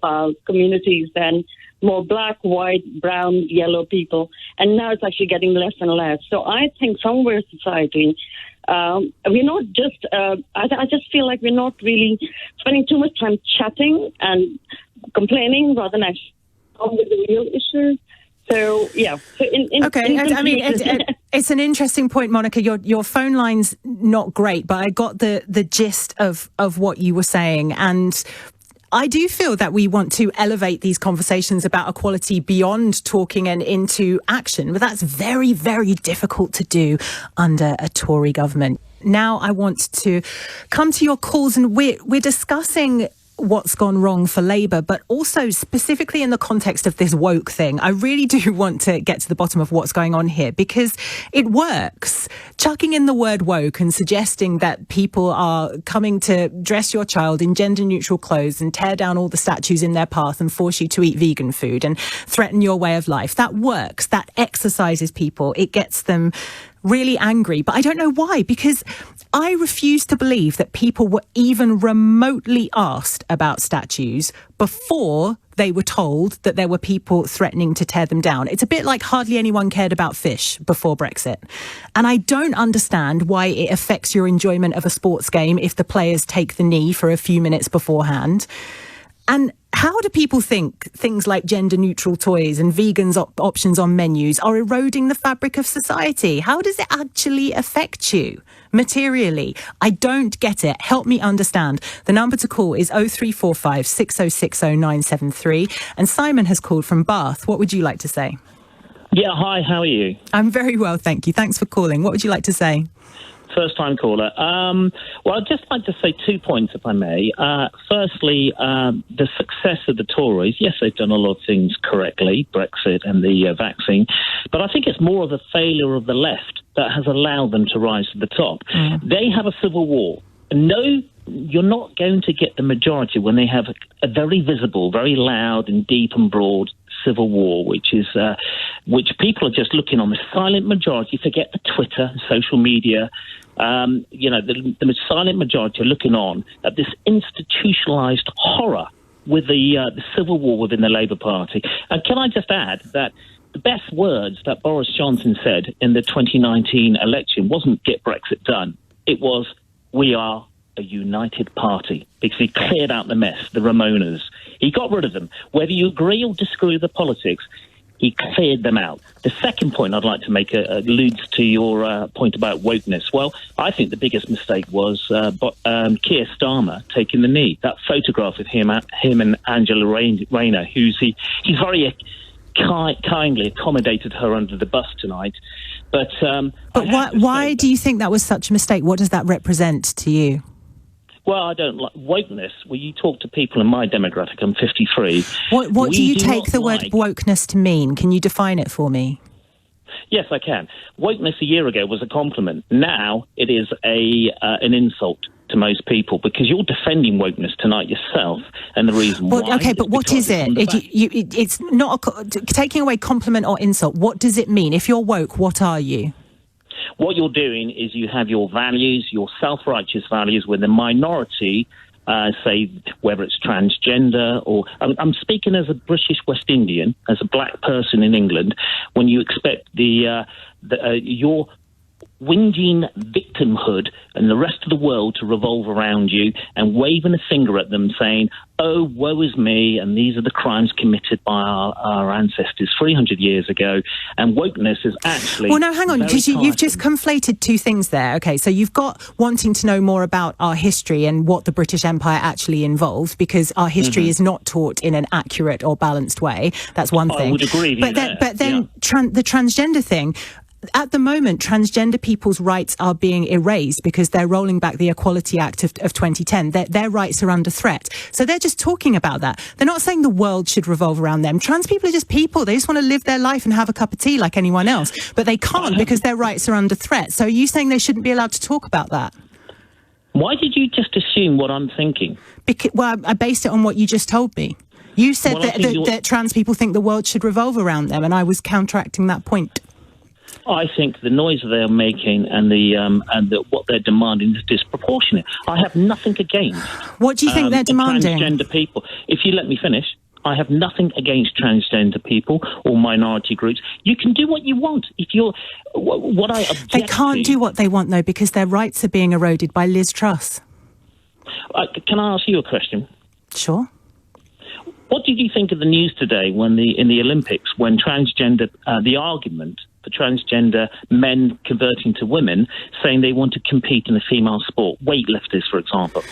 communities than more black, white, brown, yellow people. And now it's actually getting less and less. So I think somewhere society, we're not just, I just feel like we're not really spending too much time chatting and complaining rather than actually on with the real issues. So, yeah. It's an interesting point, Monica. Your phone line's not great, but I got the gist of what you were saying. And I do feel that we want to elevate these conversations about equality beyond talking and into action. But that's very, very difficult to do under a Tory government. Now I want to come to your calls, and we're discussing what's gone wrong for Labour, but also specifically in the context of this woke thing. I really do want to get to the bottom of what's going on here, because it works. Chucking in the word woke and suggesting that people are coming to dress your child in gender-neutral clothes and tear down all the statues in their path and force you to eat vegan food and threaten your way of life. That works. That exercises people. It gets them really angry. But I don't know why, because I refuse to believe that people were even remotely asked about statues before they were told that there were people threatening to tear them down. It's a bit like hardly anyone cared about fish before Brexit. And I don't understand why it affects your enjoyment of a sports game if the players take the knee for a few minutes beforehand. And how do people think things like gender-neutral toys and vegans options on menus are eroding the fabric of society? How does it actually affect you materially? I don't get it. Help me understand. The number to call is 0345 6060 973. And Simon has called from Bath. What would you like to say? Yeah, hi, how are you? I'm very well, thank you. Thanks for calling. What would you like to say? First-time caller. Well, I'd just like to say 2 points, if I may. Firstly, the success of the Tories. Yes, they've done a lot of things correctly, Brexit and the vaccine, but I think it's more of a failure of the left that has allowed them to rise to the top. They have a civil war. No, you're not going to get the majority when they have a very visible, very loud and deep and broad civil war, which people are just looking on. The silent majority, forget the Twitter, social media, The silent majority are looking on at this institutionalised horror with the civil war within the Labour Party. And can I just add that the best words that Boris Johnson said in the 2019 election wasn't "get Brexit done." It was, "we are a united party," because he cleared out the mess, the Ramonas. He got rid of them. Whether you agree or disagree with the politics, he cleared them out. The second point I'd like to make alludes to your point about wokeness. Well, I think the biggest mistake was Keir Starmer taking the knee. That photograph of him and Angela Rayner, he's very kindly accommodated her under the bus tonight. But why do you think that was such a mistake? What does that represent to you? Well, I don't like wokeness. Well, you talk to people in my demographic, I'm 53. What do you take the word wokeness to mean? Can you define it for me? Yes, I can. Wokeness a year ago was a compliment. Now it is an insult to most people, because you're defending wokeness tonight yourself, and the reason why... Okay, but what is it? It's not taking away compliment or insult. What does it mean? If you're woke, what are you? What you're doing is you have your values, your self-righteous values, with a minority, say, whether it's transgender or... I'm speaking as a British West Indian, as a black person in England, when you expect your whinging victimhood and the rest of the world to revolve around you and waving a finger at them saying, "Oh, woe is me, and these are the crimes committed by our ancestors 300 years ago." And wokeness is actually... Well, no, hang on, because you've just conflated two things there. Okay, so you've got wanting to know more about our history and what the British Empire actually involved, because our history is not taught in an accurate or balanced way. That's one thing. I would agree with you there. But then the transgender thing... At the moment, transgender people's rights are being erased because they're rolling back the Equality Act of 2010. Their rights are under threat. So they're just talking about that. They're not saying the world should revolve around them. Trans people are just people. They just want to live their life and have a cup of tea like anyone else. But they can't because their rights are under threat. So are you saying they shouldn't be allowed to talk about that? Why did you just assume what I'm thinking? Well, I based it on what you just told me. You said that trans people think the world should revolve around them, and I was counteracting that point. I think the noise they're making and what they're demanding is disproportionate. I have nothing against. What do you think they're demanding? Transgender people. If you let me finish, I have nothing against transgender people or minority groups. You can do what you want. If you're what I object They can't do what they want though, because their rights are being eroded by Liz Truss. Can I ask you a question? Sure. What did you think of the news today when in the Olympics, when transgender the argument for transgender men converting to women, saying they want to compete in a female sport, weightlifters, for example?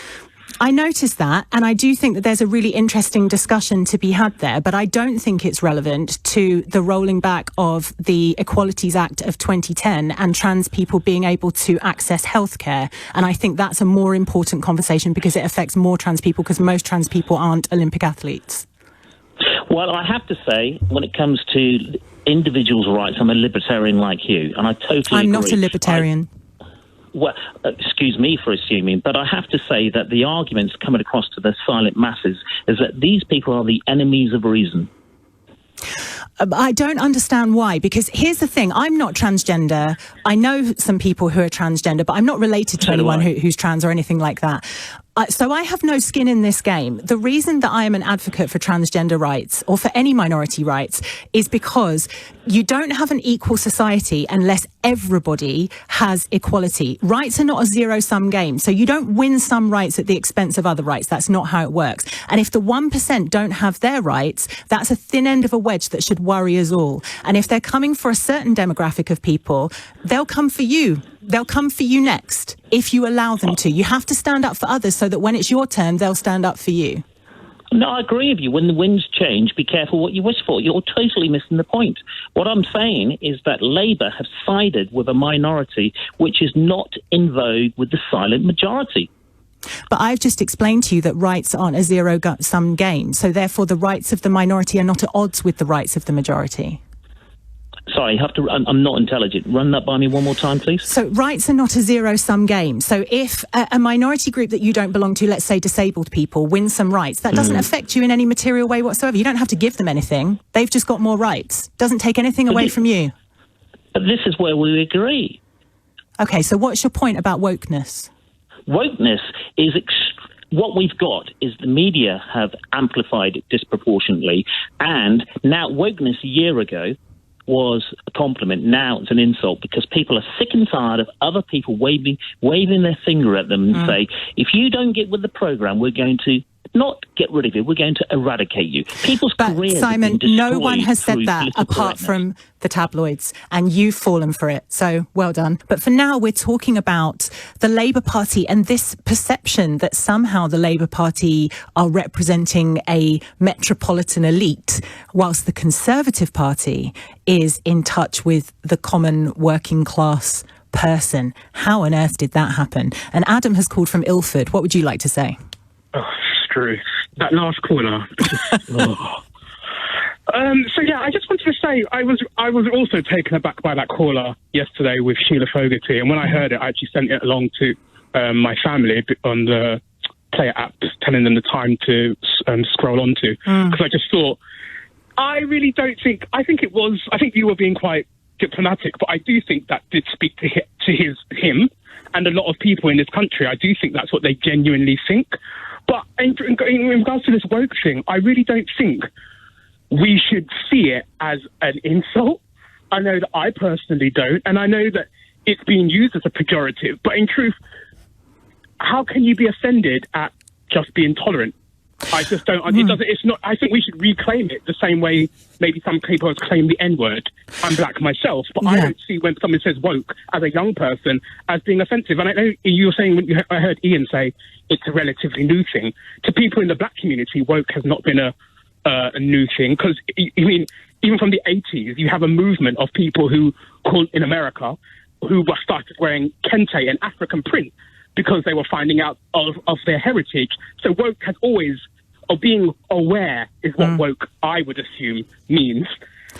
I noticed that, and I do think that there's a really interesting discussion to be had there, but I don't think it's relevant to the rolling back of the Equalities Act of 2010 and trans people being able to access healthcare. And I think that's a more important conversation because it affects more trans people, because most trans people aren't Olympic athletes. Well, I have to say, when it comes to individuals' rights, I'm a libertarian like you, and I totally agree. I'm not a libertarian. Well, excuse me for assuming, but I have to say that the arguments coming across to the silent masses is that these people are the enemies of reason. I don't understand why, because here's the thing. I'm not transgender. I know some people who are transgender, but I'm not related to anyone who's trans or anything like that. So I have no skin in this game. The reason that I am an advocate for transgender rights or for any minority rights is because you don't have an equal society unless everybody has equality. Rights are not a zero-sum game. So you don't win some rights at the expense of other rights. That's not how it works. And if the 1% don't have their rights, that's a thin end of a wedge that should worry us all. And if they're coming for a certain demographic of people, they'll come for you. They'll come for you next if you allow them to. You have to stand up for others so that when it's your turn, they'll stand up for you. No, I agree with you. When the winds change, be careful what you wish for. You're totally missing the point. What I'm saying is that Labour have sided with a minority which is not in vogue with the silent majority. But I've just explained to you that rights aren't a zero-sum game. So therefore, the rights of the minority are not at odds with the rights of the majority. Sorry, I'm not intelligent. Run that by me one more time, please. So rights are not a zero-sum game. So if a minority group that you don't belong to, let's say disabled people, win some rights, that doesn't affect you in any material way whatsoever. You don't have to give them anything. They've just got more rights. Doesn't take anything away from you. But this is where we agree. Okay, so what's your point about wokeness? Wokeness is what we've got is the media have amplified it disproportionately, and now wokeness a year ago was a compliment. Now it's an insult because people are sick and tired of other people waving their finger at them and say, if you don't get with the program, we're going to not get rid of you, we're going to eradicate you. People's careers Simon, have been no one has said through that political apart correctness. from the tabloids, and you've fallen for it. So well done. But for now, we're talking about the Labour Party and this perception that somehow the Labour Party are representing a metropolitan elite, whilst the Conservative Party is in touch with the common working class person. How on earth did that happen? And Adam has called from Ilford. What would you like to say? Oh, screw that last caller. So yeah, I just wanted to say I was also taken aback by that caller yesterday with Sheila Fogarty, and when I heard it, I actually sent it along to my family on the Player app, telling them the time to scroll onto, because I just thought, I really don't think. I think you were being quite diplomatic, but I do think that did speak to him and a lot of people in this country. I do think that's what they genuinely think. But in regards to this woke thing, I really don't think we should see it as an insult. I know that I personally don't, and I know that it's being used as a pejorative. But in truth, how can you be offended at just being tolerant? I just don't. It's not. I think we should reclaim it the same way maybe some people have claimed the N-word. I'm black myself, but I don't see when someone says woke as a young person as being offensive. And I know you were saying, I heard Ian say it's a relatively new thing. To people in the black community, woke has not been a new thing, because I mean, even from the 80s, you have a movement of people who in America who started wearing kente and African print because they were finding out of their heritage. So woke has always, or being aware is what woke, I would assume, means.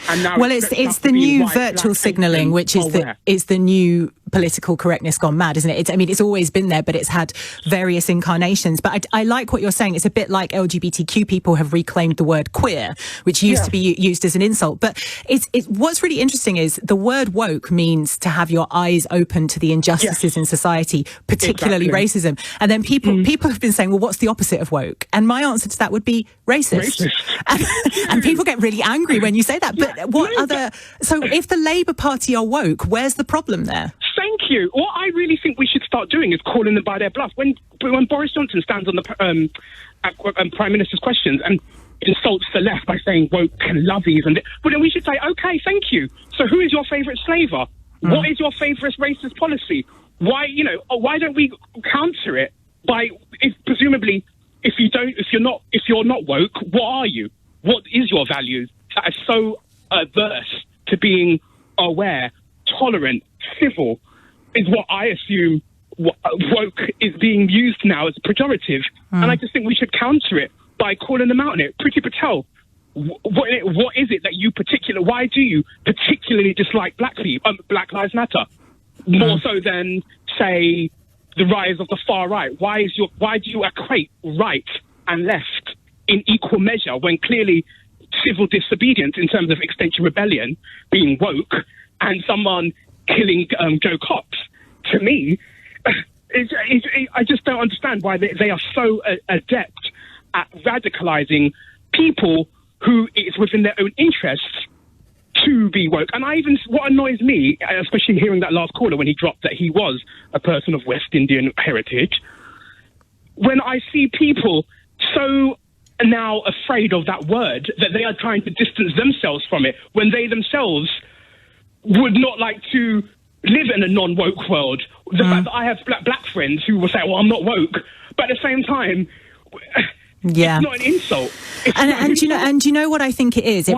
And now it's the new virtual signalling, which is the new political correctness gone mad, isn't it? It's always been there, but it's had various incarnations. But I like what you're saying. It's a bit like LGBTQ people have reclaimed the word queer, which used to be used as an insult. But what's really interesting is the word woke means to have your eyes open to the injustices in society, particularly racism. And then people have been saying, well, what's the opposite of woke? And my answer to that would be racist. And people get really angry when you say that. But so if the Labour Party are woke, where's the problem there? Thank you. What I really think we should start doing is calling them by their bluff. When Boris Johnson stands on the Prime Minister's questions and insults the left by saying woke and lovies, but then we should say, okay, thank you. So who is your favourite slaver? What is your favourite racist policy? Why don't we counter it by presumably if you're not woke, what are you? What is your values that are so averse to being aware, tolerant, civil, is what I assume woke is being used now as a pejorative. And I just think we should counter it by calling them out on it. Priti Patel, what is it that why do you particularly dislike black people, Black Lives Matter, more so than, say, the rise of the far right? Why do you equate right and left in equal measure when clearly civil disobedience in terms of Extinction Rebellion being woke and someone killing Joe Cox, to me, I just don't understand why they are so adept at radicalizing people who it's within their own interests to be woke. And what annoys me, especially hearing that last caller when he dropped that he was a person of West Indian heritage, when I see people so now afraid of that word that they are trying to distance themselves from it when they themselves would not like to live in a non-woke world. The fact that I have black friends who will say, well, I'm not woke, but at the same time, it's not an insult. And you know what I think it is? It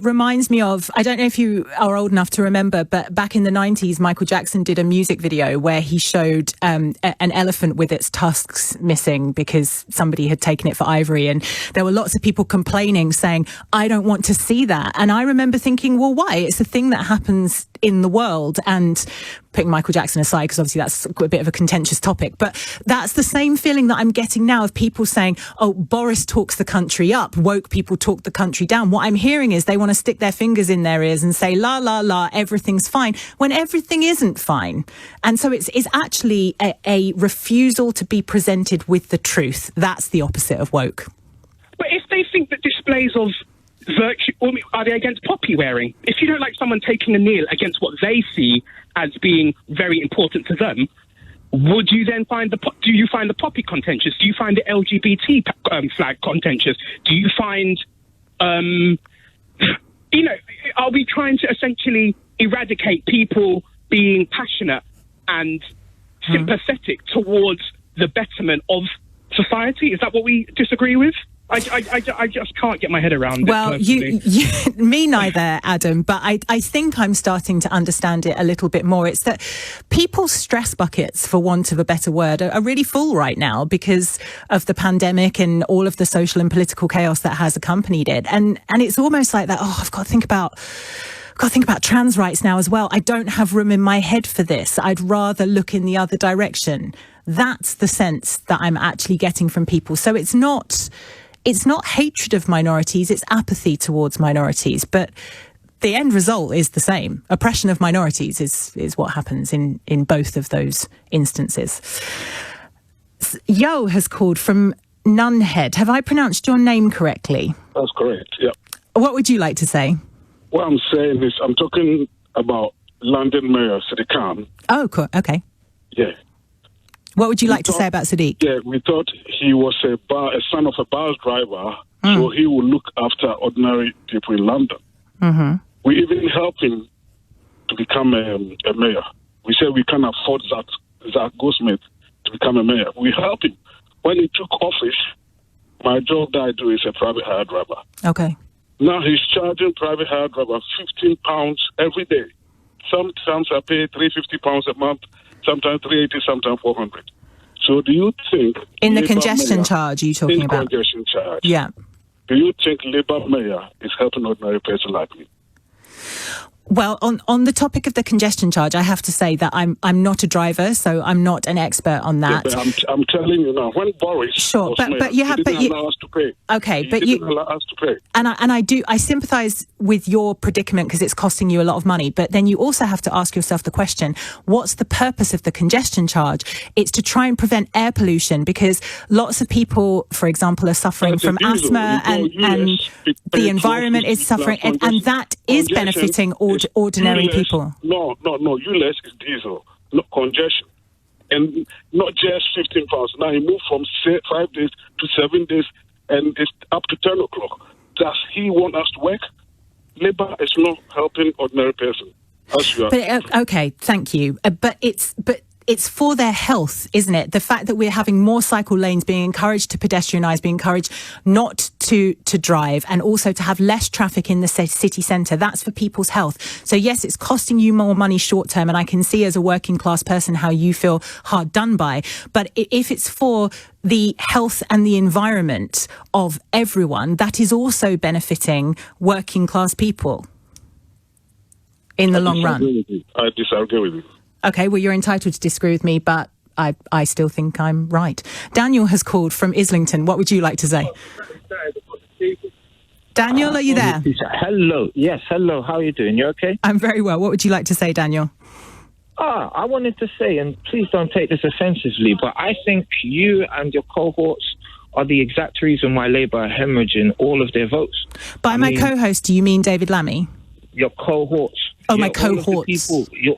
reminds me of, I don't know if you are old enough to remember, but back in the 90s, Michael Jackson did a music video where he showed an elephant with its tusks missing because somebody had taken it for ivory. And there were lots of people complaining, saying, I don't want to see that. And I remember thinking, well, why? It's a thing that happens in the world. And putting Michael Jackson aside, because obviously that's a bit of a contentious topic, but that's the same feeling that I'm getting now of people saying, saying, oh, Boris talks the country up, woke people talk the country down. What I'm hearing is they want to stick their fingers in their ears and say, la, la, la, everything's fine, when everything isn't fine. And so it's actually a refusal to be presented with the truth. That's the opposite of woke. But if they think that displays of virtue, are they against poppy wearing? If you don't like someone taking a kneel against what they see as being very important to them, would you then do you find the poppy contentious? Do you find the LGBT flag contentious? Do you find, are we trying to essentially eradicate people being passionate and sympathetic towards the betterment of society? Is that what we disagree with? I just can't get my head around it. Well, me neither, Adam, but I think I'm starting to understand it a little bit more. It's that people's stress buckets, for want of a better word, are really full right now because of the pandemic and all of the social and political chaos that has accompanied it. And it's almost like that, I've got to think about trans rights now as well. I don't have room in my head for this. I'd rather look in the other direction. That's the sense that I'm actually getting from people. So it's not hatred of minorities, it's apathy towards minorities. But the end result is the same. Oppression of minorities is what happens in both of those instances. Yo has called from Nunhead. Have I pronounced your name correctly? That's correct, yeah. What would you like to say? What I'm saying is I'm talking about London Mayor Sadiq Khan. Oh, cool. Okay. Yeah. What would you like to say about Sadiq? Yeah, we thought he was a son of a bus driver, so he would look after ordinary people in London. Mm-hmm. We even helped him to become a mayor. We said we can't afford Zach Goldsmith to become a mayor. We helped him. When he took office, my job that I do is a private hire driver. Okay. Now he's charging private hire driver £15 every day. Sometimes I pay £350 a month, sometimes $380, sometimes $400. So do you think... In the congestion charge, are you talking about? In congestion charge. Yeah. Do you think Labour mayor is helping ordinary person like me? Well, on the topic of the congestion charge, I have to say that I'm not a driver, so I'm not an expert on that. Yeah, but I'm telling you now, when Boris was mayor, he didn't allow us to pay. Okay, he didn't allow us to pay. And I sympathise with your predicament because it's costing you a lot of money. But then you also have to ask yourself the question: what's the purpose of the congestion charge? It's to try and prevent air pollution because lots of people, for example, are suffering from asthma and the environment is suffering, and that is benefiting ordinary people. No. ULEZ is diesel, not congestion. And not just £15. Now he moved from 5 days to 7 days, and it's up to 10 o'clock. Does he want us to work? Labour is not helping ordinary person. Okay, thank you. But it's for their health, isn't it? The fact that we're having more cycle lanes, being encouraged to pedestrianise, being encouraged not to drive, and also to have less traffic in the city centre. That's for people's health. So yes, it's costing you more money short term, and I can see as a working class person how you feel hard done by. But if it's for the health and the environment of everyone, that is also benefiting working class people in the long run. I disagree with you. Okay, well, you're entitled to disagree with me, but I still think I'm right. Daniel has called from Islington. What would you like to say? Daniel, are you there? Hello. Yes, hello. How are you doing? You okay? I'm very well. What would you like to say, Daniel? I wanted to say, and please don't take this offensively, but I think you and your cohorts are the exact reason why Labour are hemorrhaging all of their votes. By my co-host, do you mean David Lammy? Your cohorts. Oh, my cohorts.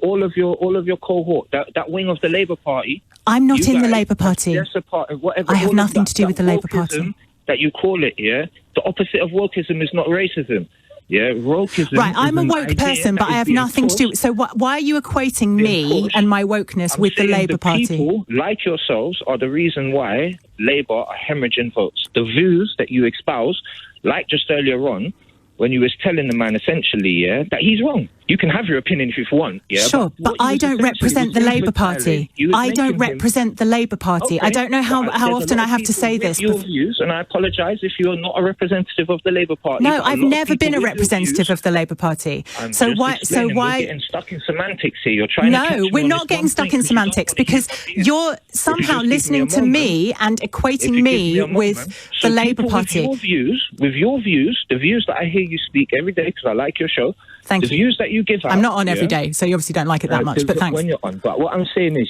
All of your cohort. That wing of the Labour Party. I'm not in the Labour Party. Yes, whatever. I have nothing to do with the Labour Party. That you call it, yeah. The opposite of wokeism is not racism. Yeah, wokeism. Right, I'm a woke person, but I have nothing to do. So why are you equating me and my wokeness with the Labour Party? People like yourselves are the reason why Labour are hemorrhaging votes. The views that you espouse, like just earlier on, when you was telling the man essentially, yeah, that he's wrong. You can have your opinion if you want, yeah. Sure, but I don't represent the Labour Party. I don't represent the Labour Party. I don't know how often I have to say this. Your views, and I apologise if you're not a representative of the Labour Party. No, I've never been a representative of the Labour Party. So why? We're getting stuck in semantics here. You're trying. No, we're not getting stuck in semantics because you're somehow listening to me and equating me with the Labour Party. With your views, the views that I hear you speak every day because I like your show. Thank you. The views that you give out. I'm not on every day, so you obviously don't like it that much, but thanks. When you're on. But what I'm saying is,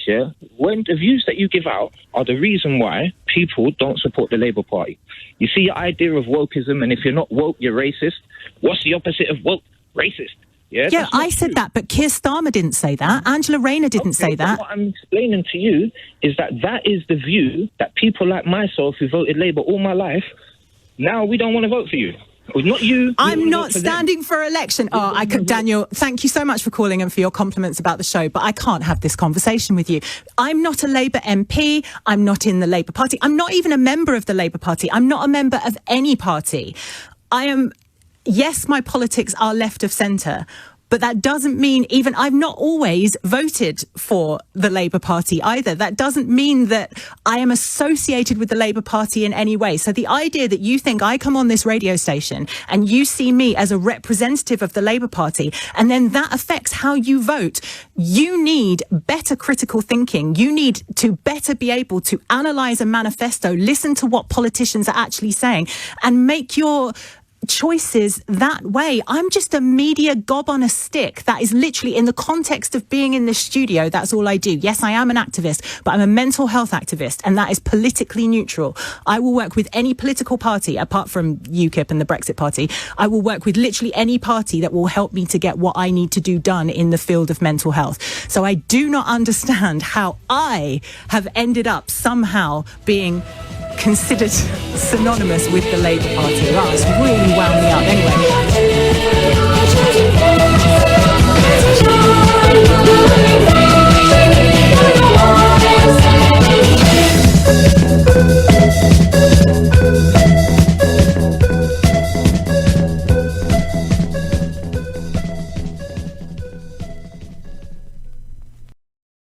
when the views that you give out are the reason why people don't support the Labour Party. You see your idea of wokeism, and if you're not woke, you're racist. What's the opposite of woke? Racist. Yeah, I said that, but Keir Starmer didn't say that. Angela Rayner didn't say that. What I'm explaining to you is that is the view that people like myself who voted Labour all my life, now we don't want to vote for you. Well, not you. I'm not standing for election. Daniel, thank you so much for calling and for your compliments about the show, but I can't have this conversation with you. I'm not a Labour MP. I'm not in the Labour Party. I'm not even a member of the Labour Party. I'm not a member of any party. Yes, my politics are left of centre, but that doesn't mean I've not always voted for the Labour Party either. That doesn't mean that I am associated with the Labour Party in any way. So the idea that you think I come on this radio station and you see me as a representative of the Labour Party and then that affects how you vote, you need better critical thinking. You need to better be able to analyse a manifesto, listen to what politicians are actually saying and make your choices that way. I'm just a media gob on a stick. That is literally in the context of being in the studio. That's all I do. Yes, I am an activist, but I'm a mental health activist, and that is politically neutral. I will work with any political party apart from UKIP and the Brexit Party. I will work with literally any party that will help me to get what I need to do done in the field of mental health. So I do not understand how I have ended up somehow being considered synonymous with the Labour Party. That's really wound me up. Anyway.